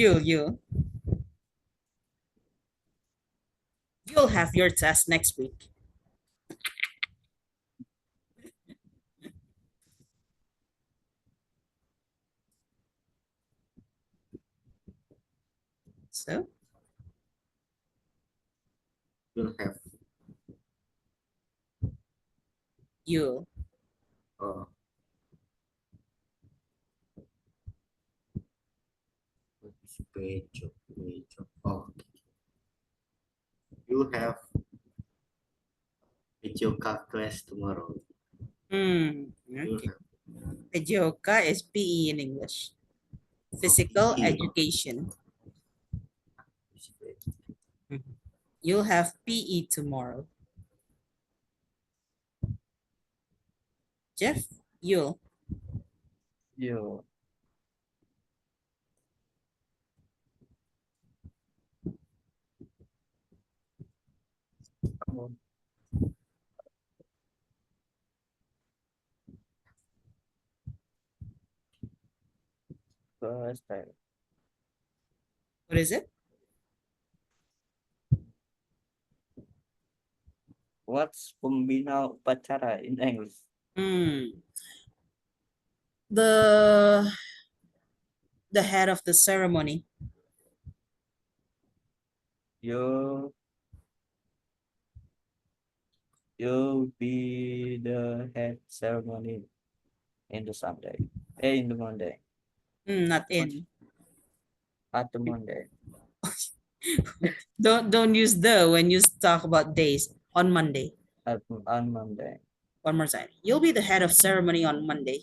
have your test next week. So You'll have you'll uh, page. Oh, you have video class tomorrow. You'll okay. have Pedioka is PE in English. Physical PE. education. Mhm. You'll have PE tomorrow. Jeff, you'll. you first time. What is it? What's pembina upacara in English? Hmm. The head of the ceremony. You you'll be the head ceremony in the Sunday. In the Monday. Not in. At the Monday. Don't use the when you talk about days. On Monday. On Monday. One more time. You'll be the head of ceremony on Monday.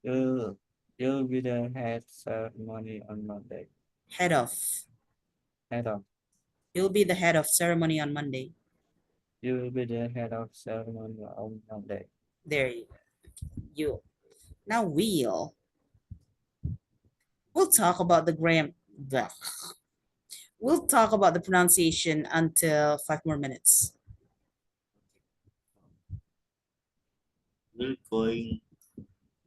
You'll you'll be the head ceremony on Monday. Head of. Head of. You'll be the head of ceremony on Monday. You will be the head of ceremony on Monday. There you go. You. Now we'll talk about the gram. Blech. We'll talk about the pronunciation until 5 more minutes. Will going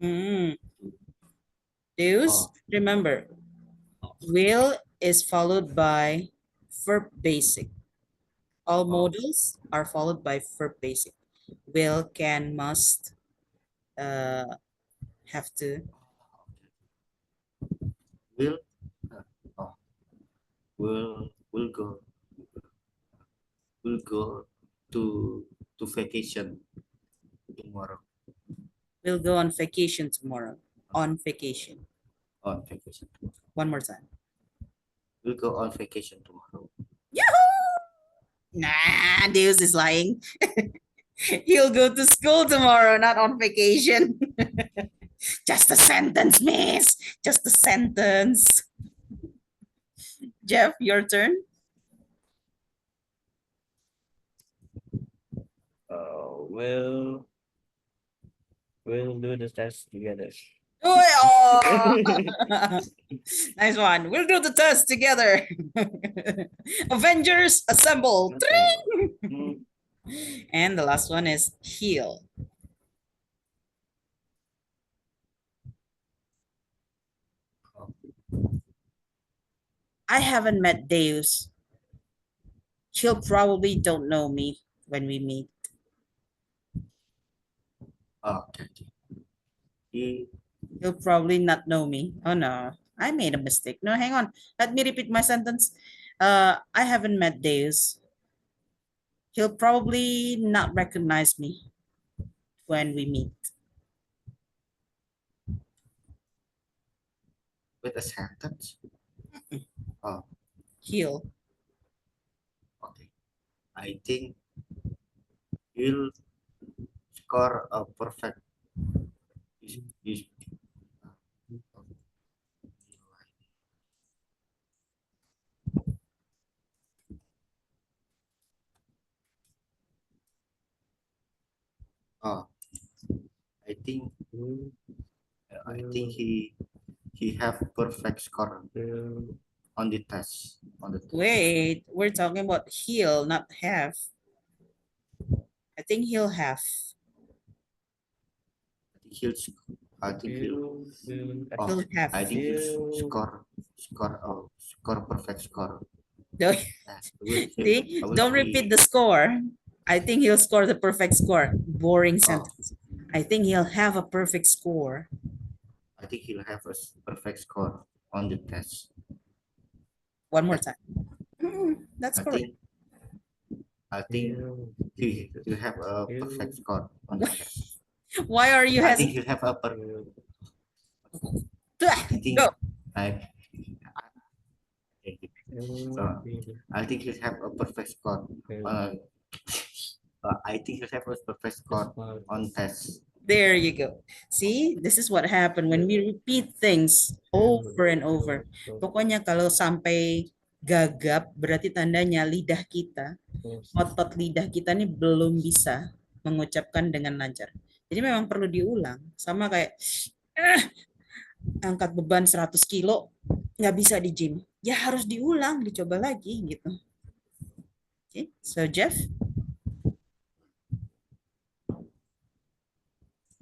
Mm. to Deus, off. remember, will is followed by verb basic. All modals are followed by verb basic. Will, can, must, have to. Will oh, will go will go to vacation tomorrow. We'll go on vacation tomorrow. On vacation. On vacation. One more time. We'll go on vacation tomorrow. Yahoo! Nah, Deus is lying. He'll go to school tomorrow, not on vacation. Just a sentence, miss. Just a sentence. Jeff, your turn. We'll do the test together. Oh, nice one. We'll do the test together. Avengers assemble. Mm, And the last one is heal. I haven't met Deus. He'll probably don't know me when we meet. Okay. He He'll probably not know me. Oh no, I made a mistake. No, hang on. Let me repeat my sentence. I haven't met Deus. He'll probably not recognize me when we meet. with a sentence. Oh, He'll. okay. I think he'll score a perfect. Is oh, I think I think he have perfect score we'll- on the test on the test. Wait, we're talking about he'll, not have. I think he'll have. I think he'll oh, He'll have. I think he'll He'll- score perfect score. Don't, see, don't repeat the score. I think he'll score the perfect score. Boring Oh, sentence. I think he'll have a perfect score. I think he'll have a perfect score on the test. One more time. That's I correct. think he'll- he'll have a perfect score on the test. Why are you I think hesitant? he'll have a he'll- I think Go. I he'll be the- I think he'll have a perfect score. he'll- I think he'll have a perfect score on test. There you go. See, this is what happened when we repeat things over and over. Pokoknya kalau sampai gagap, berarti tandanya lidah kita, otot lidah kita nih belum bisa mengucapkan dengan lancar. Jadi memang perlu diulang. Sama kayak angkat beban 100 kilo, nggak bisa di gym. Ya harus diulang, dicoba lagi gitu. Okay, so Jeff,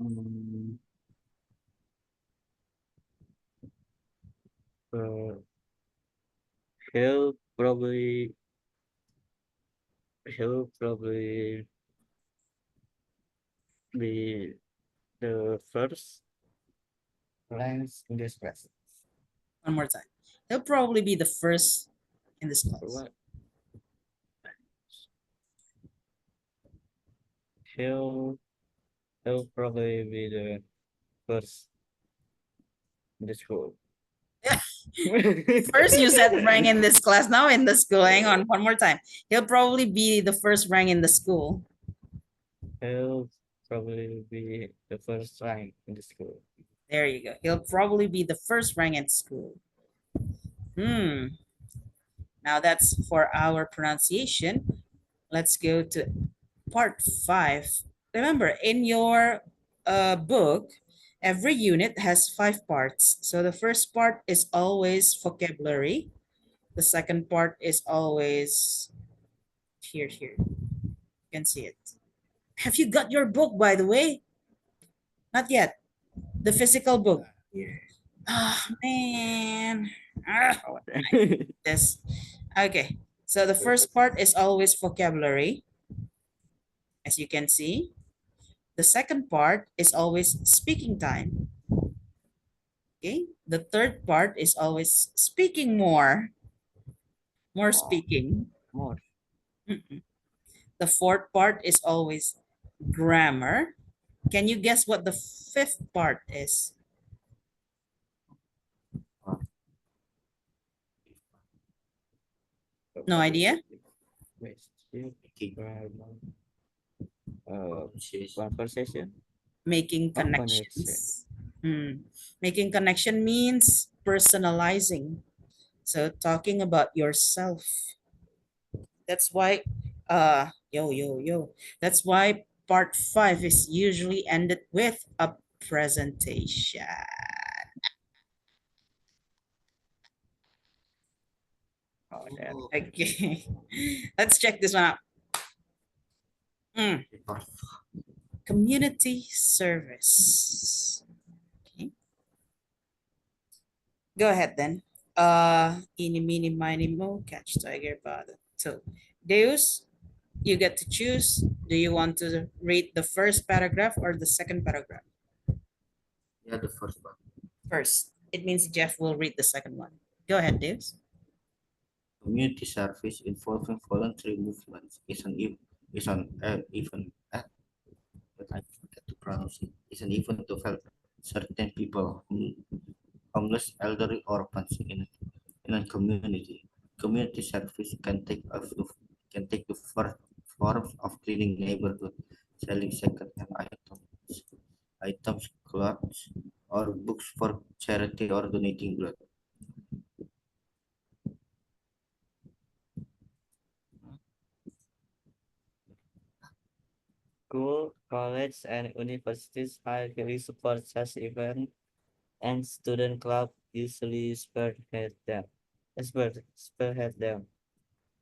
Mm, uh, he'll probably he'll probably be the first lens in this class. one more time. He'll probably be the first in this For class. what? He'll he'll probably be the first in the school. First, you said rank in this class. Now in the school. Hang on, one more time. He'll probably be the first rank in the school. He'll probably be the first rank in the school. There you go. He'll probably be the first rank at school. Now that's for our pronunciation. Let's go to part 5. Remember, in your book, every unit has 5 parts. So the first part is always vocabulary. The second part is always here. You can see it. Have you got your book, by the way? Not yet. The physical book. Yeah. Oh, man. This. Okay. So the first part is always vocabulary, as you can see. The second part is always speaking time. Okay. The third part is always speaking more. More speaking. More. The fourth part is always grammar. Can you guess what the fifth part is? No idea? Conversation. Making connections. Making connection means personalizing. So talking about yourself. That's why, That's why part 5 is usually ended with a presentation. Oh, yeah. Okay, let's check this one out. Community service. Okay. Go ahead then. Eeny, meeny, miny, mo, catch tiger by the toe. Deus, you get to choose. Do you want to read the first paragraph or the second paragraph? Yeah, the first one. First. It means Jeff will read the second one. Go ahead, Deus. Community service involving voluntary movements is an even but I forget to pronounce it. Is an event to help certain people, homeless, elderly, orphans in a community. Community service can take the forms of cleaning neighborhood, selling second-hand items, clothes, or books for charity or donating blood. School, college, and universities highly support such events, and student club usually spearhead them.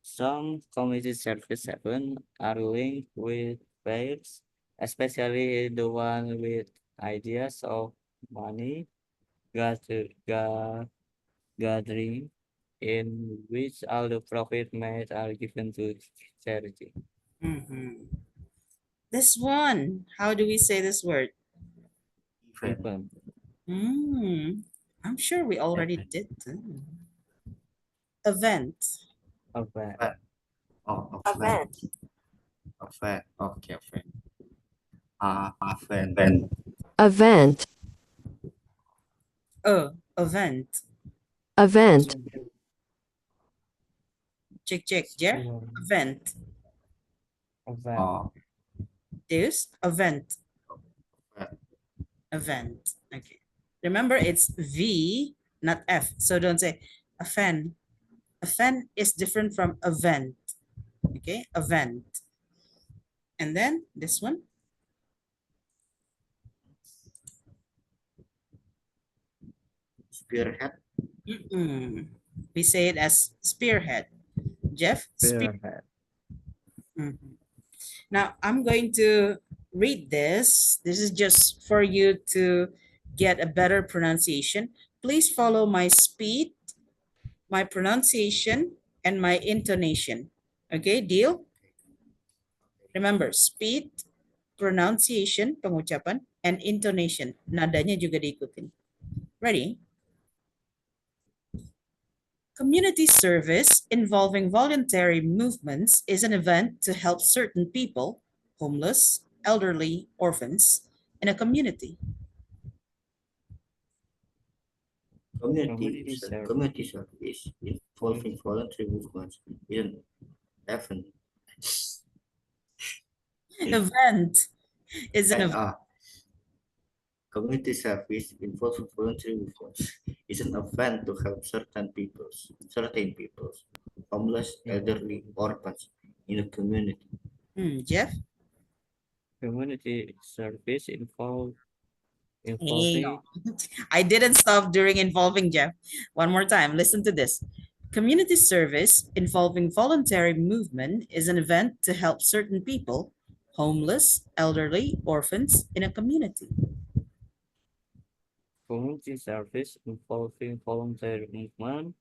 Some community service events are linked with fairs, especially the one with ideas of money gather, ga- gathering, in which all the profit made are given to charity. This one, how do we say this word? Event. Even I'm sure we already Event. did. Event. event. Oh, event. Event. Okay, event. Event. event, Oh, event. event, Check. Jeff. Event. Event. Oh, This event. event. Event. Okay. Remember, it's V, not F. So don't say a fan. A fan is different from event. Okay, event. And then this one. Spearhead. We say it as spearhead. Jeff, Spearhead. Now I'm going to read this. This is just for you to get a better pronunciation. Please follow my speed, my pronunciation, and my intonation. Okay, deal? Remember, speed, pronunciation, pengucapan, and intonation. Nadanya juga diikutin. Ready? Community service involving voluntary movements is an event to help certain people, homeless, elderly, orphans in a community. Community service. Community service involving voluntary movements is an event. Event is an And, event. community service involving voluntary movements is an event to help certain peoples, homeless, elderly, orphans in a community. Jeff? Community service Hey, involving I didn't stop during involving Jeff. One more time, listen to this. Community service involving voluntary movement is an event to help certain people, homeless, elderly, orphans in a community. community service involving voluntary movement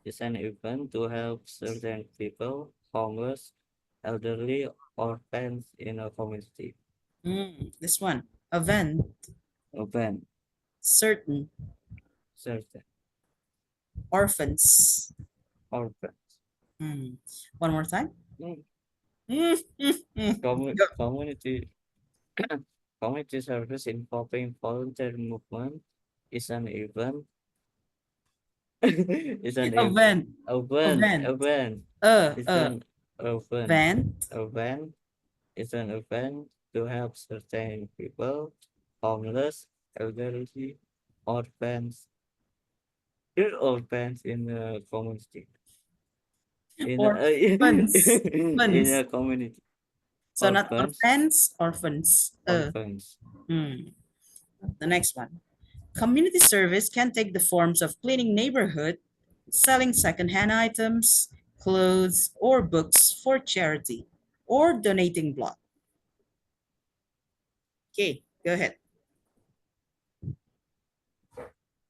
is an event to help certain people, homeless, elderly, or fans in a community. This one, event, Event, certain, certain, orphans. or fans. Hmm. One more time. Mm, Go. Community community service involving voluntary movement is an event is an Event, event, event uh, is uh, an event event, event is an event to help certain people, homeless, elderly, orphans, orphans in a community. In a, orphans, in orphans. a community, So not orphans, orphans, orphans. orphans, The next one. Community service can take the forms of cleaning neighborhood, selling secondhand items, clothes, or books for charity, or donating blood. Okay, go ahead.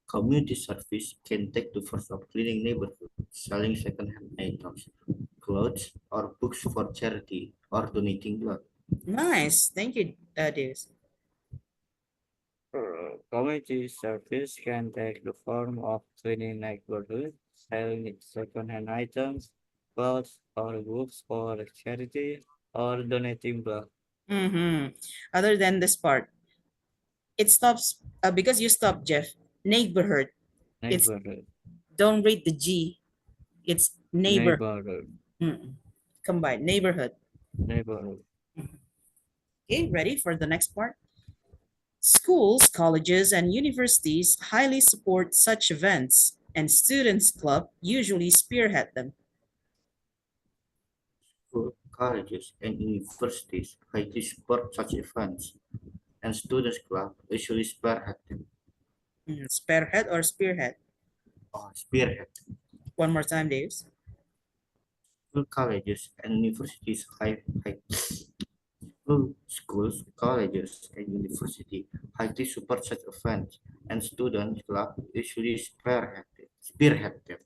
Community service can take the form of cleaning neighborhoods, selling second-hand items, clothes, or books for charity, or donating blood. Nice. Thank you, Davis. Community service can take the form of cleaning neighborhood, selling second-hand items, clothes, or books for charity, or donating blood. Other than this part, it stops because you stopped, Jeff. Neighborhood. It's Neighborhood, don't read the G. It's neighbor. neighborhood, Combined neighborhood. neighborhood. Okay, ready for the next part? Schools, colleges, and universities highly support such events, and students' club usually spearhead them. School, colleges, and universities highly support such events, and students' club usually spearhead them. Spearhead or spearhead? Spearhead. One more time, Dave. School, colleges, and universities schools, colleges, and university highly support such events, and student club usually spearhead them.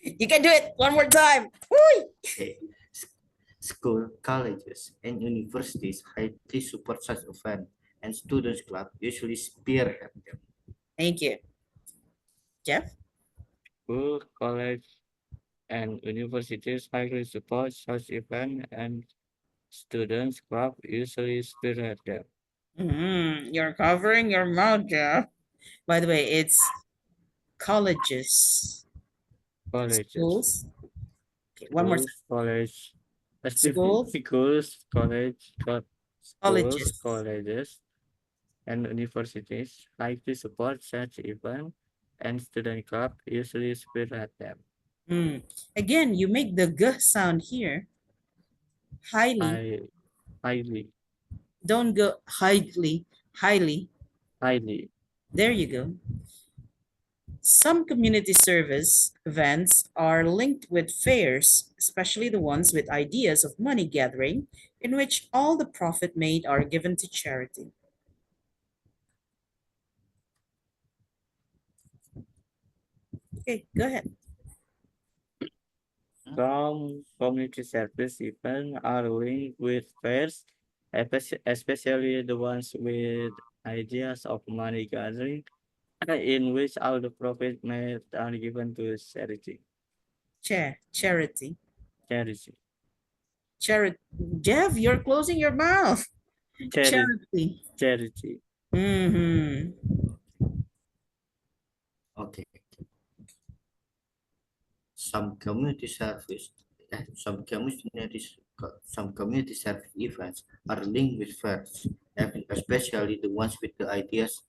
You can do it one more time. Woo! Okay. School, colleges, and universities highly support such events, and students club usually spearhead them. Thank you. Jeff? School, college, and universities highly support such events, and students club usually spearhead them. You're covering your mouth, Jeff. By the way, it's colleges, Colleges, schools. Okay, one more time. schools, college, Schools, schools, schools, colleges. colleges, and universities highly support such events, and student club usually spearhead them. Again, you make the g sound here. Highly. I highly, Don't go highly. Highly. highly. There you go. Some community service events are linked with fairs, especially the ones with ideas of money gathering, in which all the profit made are given to charity. Okay, go ahead. Some community service events are linked with fairs, especially the ones with ideas of money gathering, in which all the profit made are given to charity. Charity. Charity. Charity. Jeff, you're closing your mouth. Charity. Charity. Mm-hmm. Okay. Some community service, some community service events are linked with fairs, especially the ones with the ideas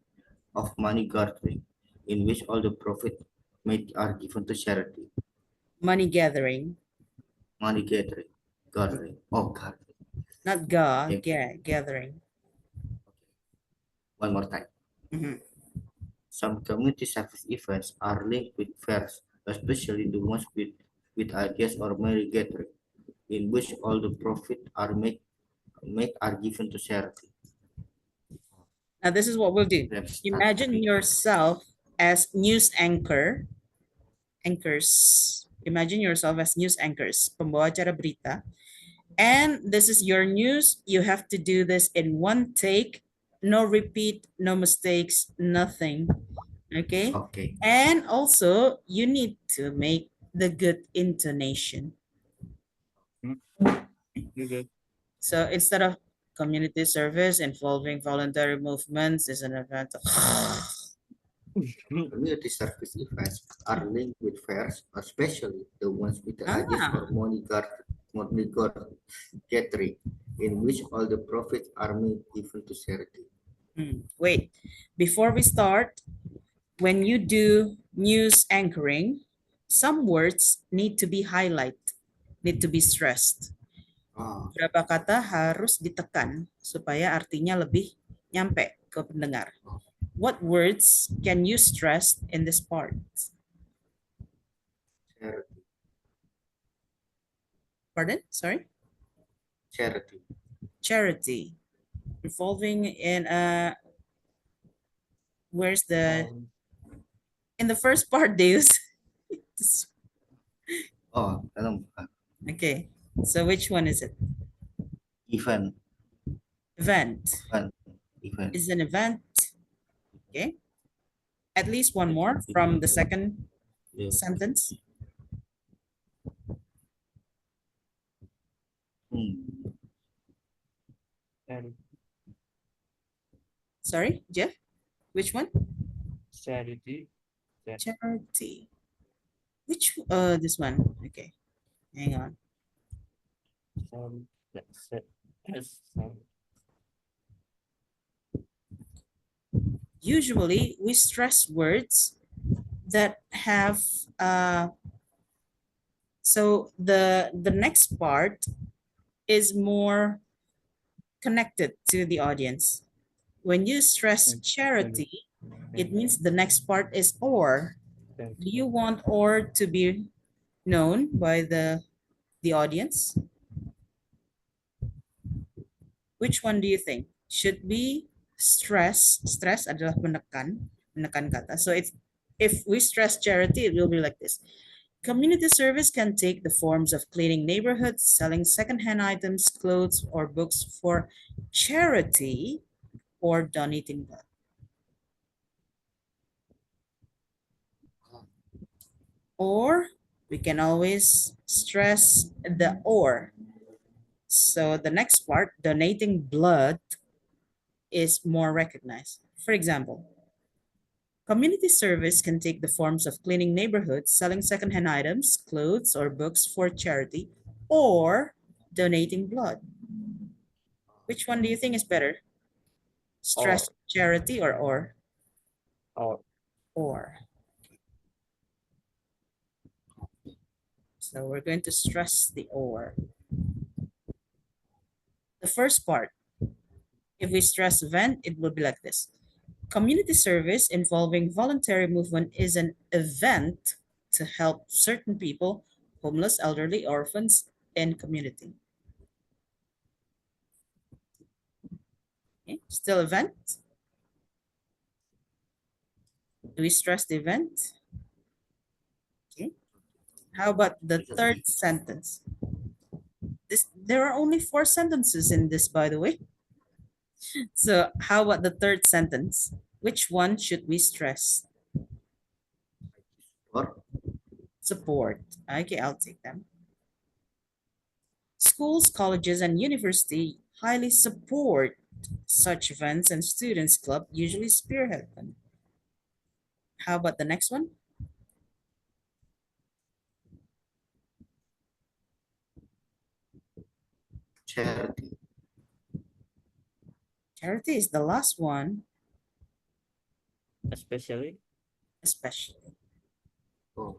of money gathering, in which all the profit made are given to charity. Money gathering. Money gathering. Oh, gathering. Not Okay. gathering. One more time. Mhm. Some community service events are linked with fairs, especially the ones with ideas or money gathering, in which all the profit made are given to charity. Now, this is what we'll do. Let's start Imagine reading. yourself as news anchors. Imagine yourself as news anchors, pembawa acara berita. And this is your news. You have to do this in one take. No repeat, no mistakes, nothing. Okay? Okay. And also, you need to make the good intonation. You good? So instead of community service involving voluntary movements is an event. Community service events are linked with fairs, especially the ones with the ideas or money gathering, in which all the profits are made given to charity. Wait, before we start, when you do news anchoring, some words need to be highlighted, need to be stressed. Ah, Beberapa kata harus ditekan supaya artinya lebih nyampe ke pendengar. What words can you stress in this part? charity. Pardon? Sorry? Charity. Charity. Involving in where's the in the first part, Deus? Oh, alam, Okay, so which one is it? event. Event. Event. Is an event. Okay. At least one more from the second Yeah. sentence. And Sorry, Jeff? Which one? charity. Charity. Which this one? Okay. Hang on. Some let's say as some Usually we stress words that have so the next part is more connected to the audience. When you stress charity, it means the next part is or. Do you want or to be known by the audience? Which one do you think? Should we stress adalah menekan kata. So it's if we stress charity, it will be like this. Community service can take the forms of cleaning neighborhoods, selling secondhand items, clothes, or books for charity, or donating blood. Or we can always stress the or. So the next part, donating blood, is more recognized. For example, community service can take the forms of cleaning neighborhoods, selling secondhand items, clothes, or books for charity, or donating blood. Which one do you think is better? Stress charity or or? or Or. So we're going to stress the or. The first part, if we stress event, it will be like this. Community service involving voluntary movement is an event to help certain people, homeless, elderly, orphans, in community. Okay. Still event? Do we stress the event? Okay. How about the third sentence? There are only 4 sentences in this, by the way. So how about the third sentence? Which one should we stress? Or Support. Okay, I'll take them. Schools, colleges, and university highly support such events, and students club usually spearhead them. How about the next one? Charity. Charity is the last one, Especially, especially. Oh,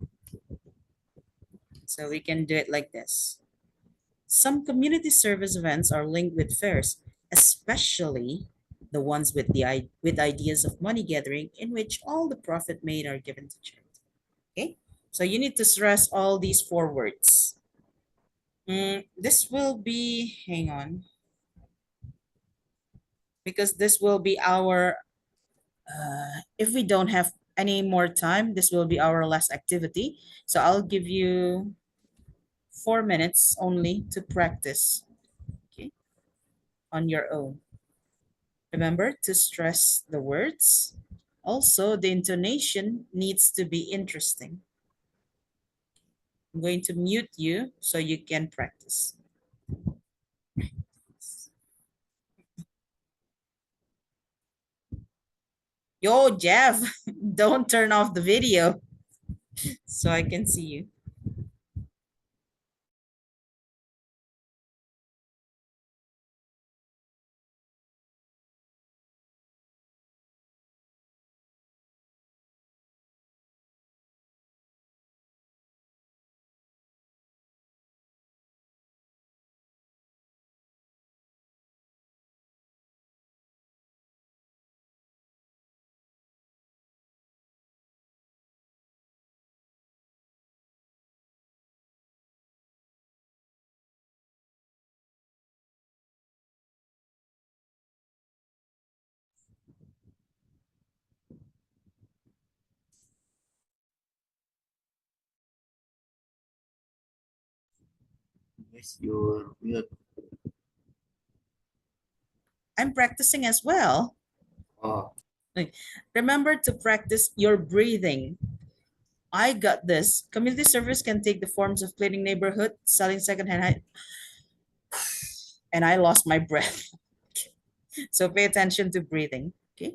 So we can do it like this. Some community service events are linked with fairs, especially the ones with with ideas of money gathering in which all the profit made are given to charity. Okay? So you need to stress all these four words. This will be, hang on, because this will be our, if we don't have any more time, this will be our last activity. So I'll give you 4 minutes only to practice, okay, on your own. Remember to stress the words. Also, the intonation needs to be interesting. I'm going to mute you so you can practice. Yo, Jeff, don't turn off the video so I can see you. yes, you're mute. I'm practicing as well. Oh, Like, remember to practice your breathing. I got this. Community service can take the forms of cleaning neighborhood, selling secondhand, and I lost my breath. So pay attention to breathing. Okay.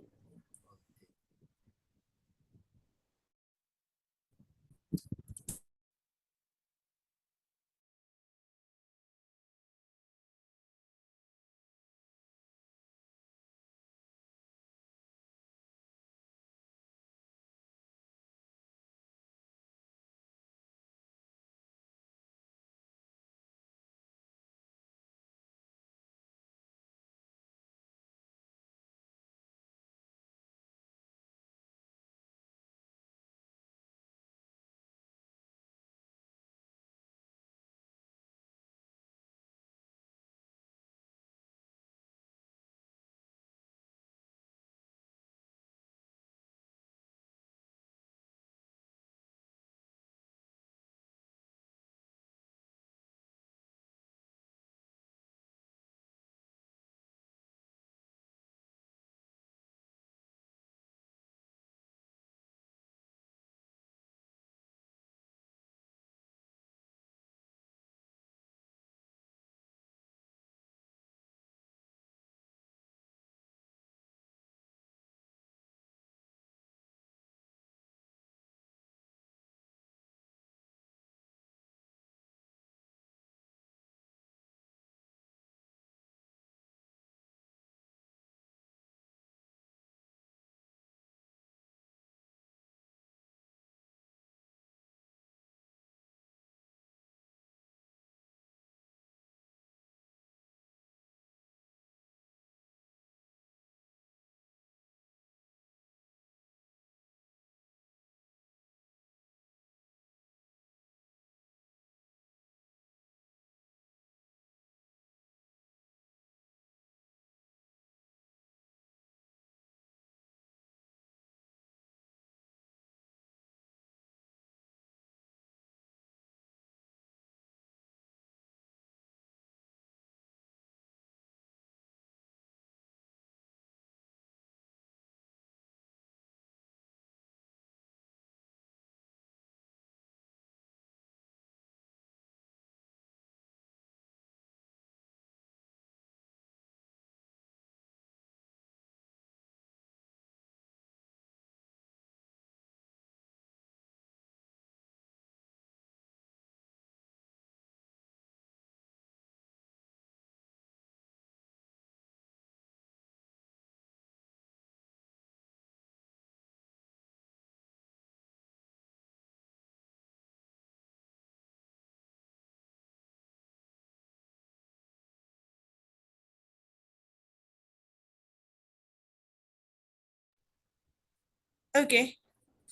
Okay.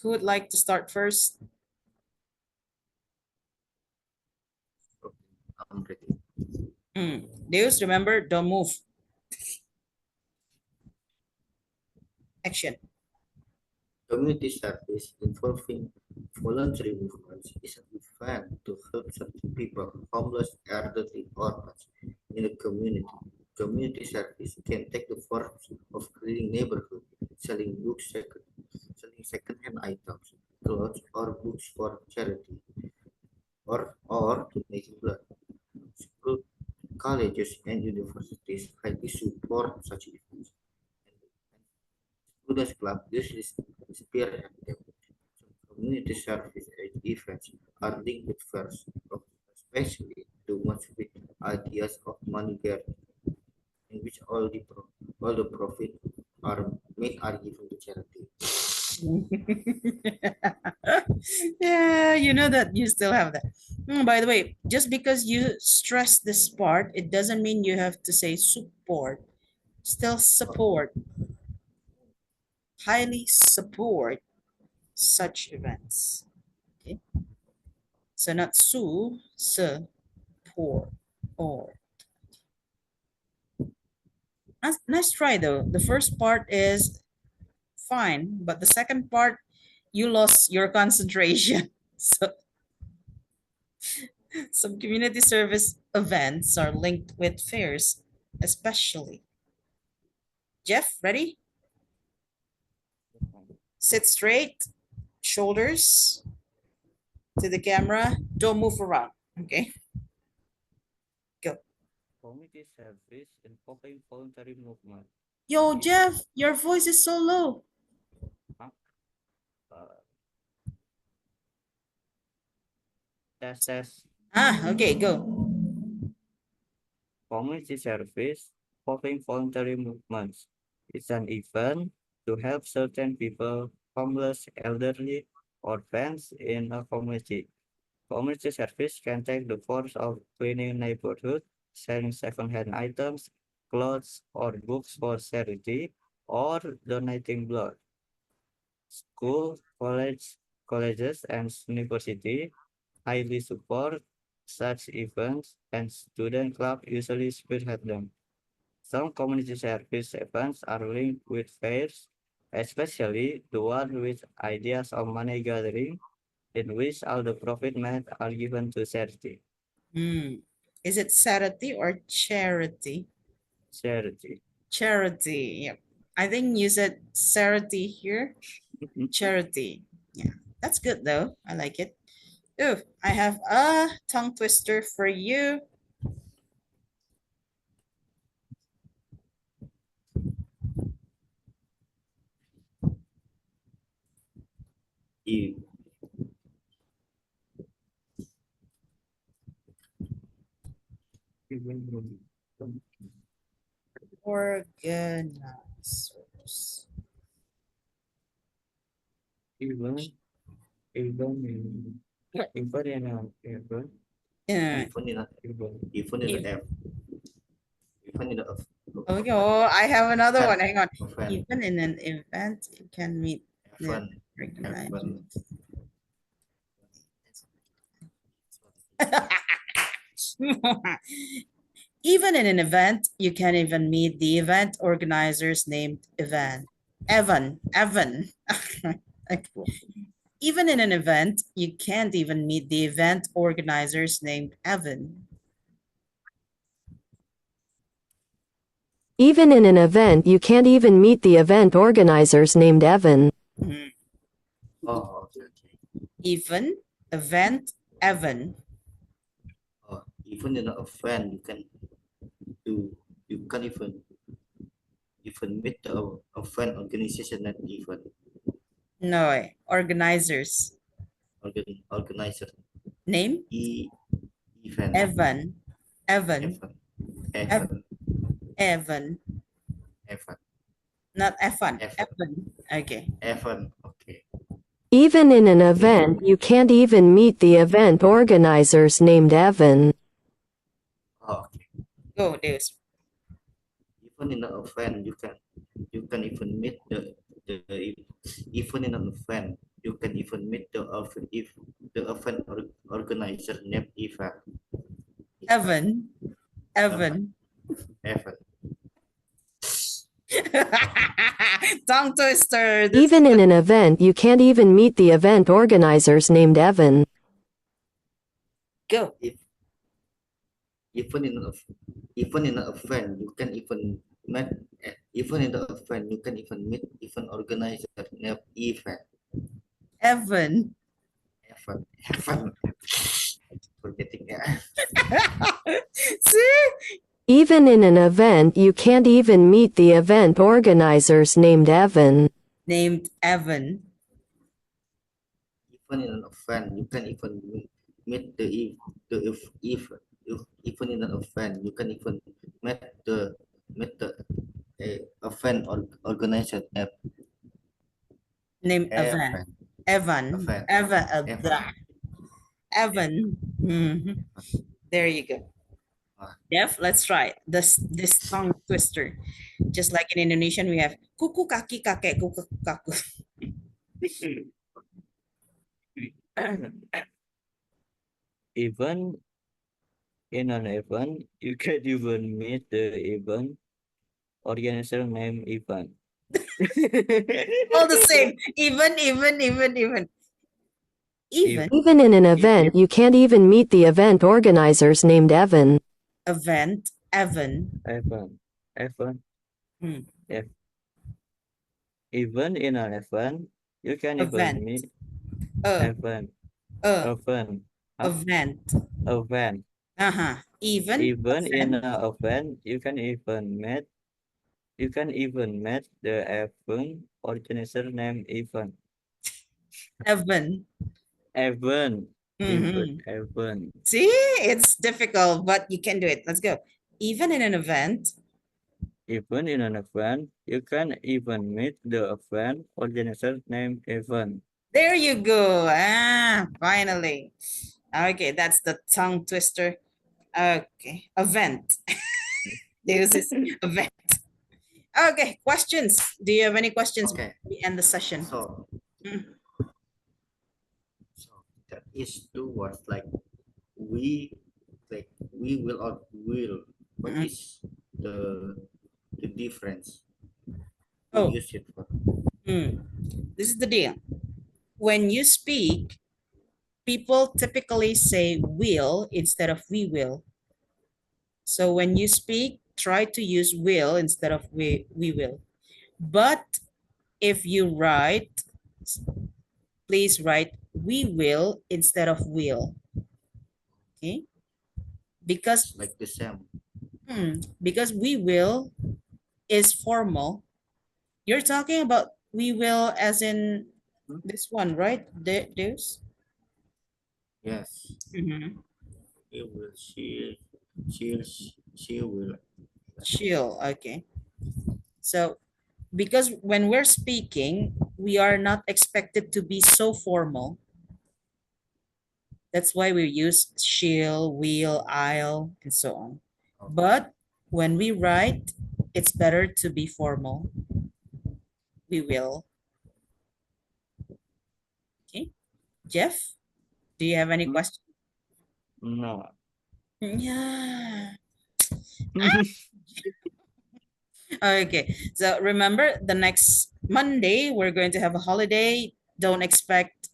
Who would like to start first? I'm ready. Deus, remember, don't move. Action. Community service involving voluntary movements is an event to help certain people, homeless, elderly, orphans in the community. Community service can take the form of cleaning neighborhood, selling books, selling second-hand items, clothes, or books for charity, or donating blood. School, colleges, and universities highly support such events. Students club usually spearhead them. Community service events are linked with first, especially the ones with ideas of money gathering, in which all the profit are given to charity. Yeah, you know that you still have that. By the way, just because you stress this part, it doesn't mean you have to say support. Still support, highly support such events. Okay, so not support or. Nice try though. The first part is fine, but the second part, you lost your concentration. So some community service events are linked with fairs, especially. Jeff, ready? Sit straight, shoulders to the camera. Don't move around. Okay, go. Community service involving voluntary movement. Yo, Is Jeff, your voice is so low. uh, test. Okay, go. Community service involving voluntary movements. It's an event to help certain people, homeless, elderly, or fans in a community. Community service can take the form of cleaning neighborhood, selling second-hand items, clothes, or books for charity, or donating blood. School, colleges, and university highly support such events, and student club usually spearhead them. Some community service events are linked with fairs, especially the one with ideas of money gathering, in which all the profit made are given to charity. Is it charity or charity? Charity. Charity. Yep. I think you said charity here. Charity. Yeah, that's good though. I like it. Oh, I have a tongue twister for you. E- Organizers. Even, even Yeah. Even in a, even, even in the If, F, even in the F, okay, oh, I have another one. F, Hang on. offend, Even in an event, you can meet the F1, organizers. F1. Even in an event, you can even meet the event organizers named Evan. Okay. Even in an event, you can't even meet the event organizers named Evan. Even in an event, you can't even meet the event organizers named Evan. Mhm. Oh, okay. Even, event, Evan. Oh, even in a fan, you you can't even meet a fan organization that even No, organizers. organizer Name, e event Evan. Evan. Evan Ev- Evan Evan. Evan Not Evan. Evan Evan. Okay. Evan. Okay. Even in an event, you can't even meet the event organizers named Evan. Oh, okay. Go, Deus. Even in a fan, you can even meet the Even in an event, you can even meet the event if the event organizer named event. Evan. Evan. Event. Tongue twister. Even in an event, you can't even meet the event organizers named Evan. Go. Even in an event, you can even meet even in the event you can even meet event organizer named event. Evan. Event. Forgetting yeah. See? Even in an event, you can't even meet the event organizers named Evan. Named Evan. Even in an event, you can even meet the even in an event, you can even meet the event organizer app. Named Evan. Evan. Event. Evan. Event. Evan. Mhm. There you go. Jeff, let's try this tongue twister. Just like in Indonesian, we have kuku kaki kakek kuku kaku. Even in an event, you can even meet the event organizer named Ivan. All the same. Even. Even. Even in an event, you can't even meet the event organizers named Evan. Event. Evan. Evan. Evan. Hmm. F. Even in an event, you can even Event. meet Uh. Evan. Uh. Event. Huh? Event. Event. Even. Even in Event. an event, you can even meet the event organizer named Evan. Evan. Evan. Even. Mhm. Evan. See, it's difficult, but you can do it. Let's go. Even in an event. Even in an event, you can even meet the event organizer named Evan. There you go. Finally. Okay, that's the tongue twister. Okay, event. This is event. Okay, questions. Do you have any questions Okay. before we end the session? So, Mm. so that is two words we we will or will. What Mm. is the difference? We Oh, use it for this is the deal. When you speak, people typically say will instead of we will. So when you speak, try to use will instead of we will. But if you write, please write we will instead of will. Okay? Because like the same. because we will is formal. You're talking about we will as in this one, right? There's Yes. mm-hmm. He will. She. She will. Chill. Okay. So because when we're speaking, we are not expected to be so formal. That's why we use she'll, will, I'll, and so on. But when we write, it's better to be formal. We will. Okay. Jeff, do you have any Hmm? questions? No. Yeah. Okay. So remember, the next Monday, we're going to have a holiday. Don't expect,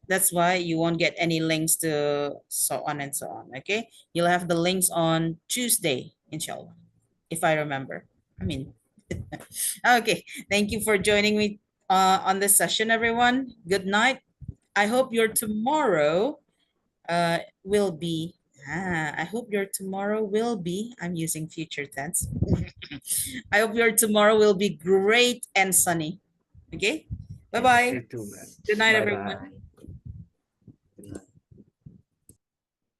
that's why you won't get any links to so on and so on. Okay. You'll have the links on Tuesday, inshallah, if I remember. I mean, okay. Thank you for joining me on this session, everyone. Good night. I hope your tomorrow will be, I hope your tomorrow will be, I'm using future tense. I hope your tomorrow will be great and sunny. Okay. Yes, Bye-bye. you too, man. Good night, Bye everyone. bye.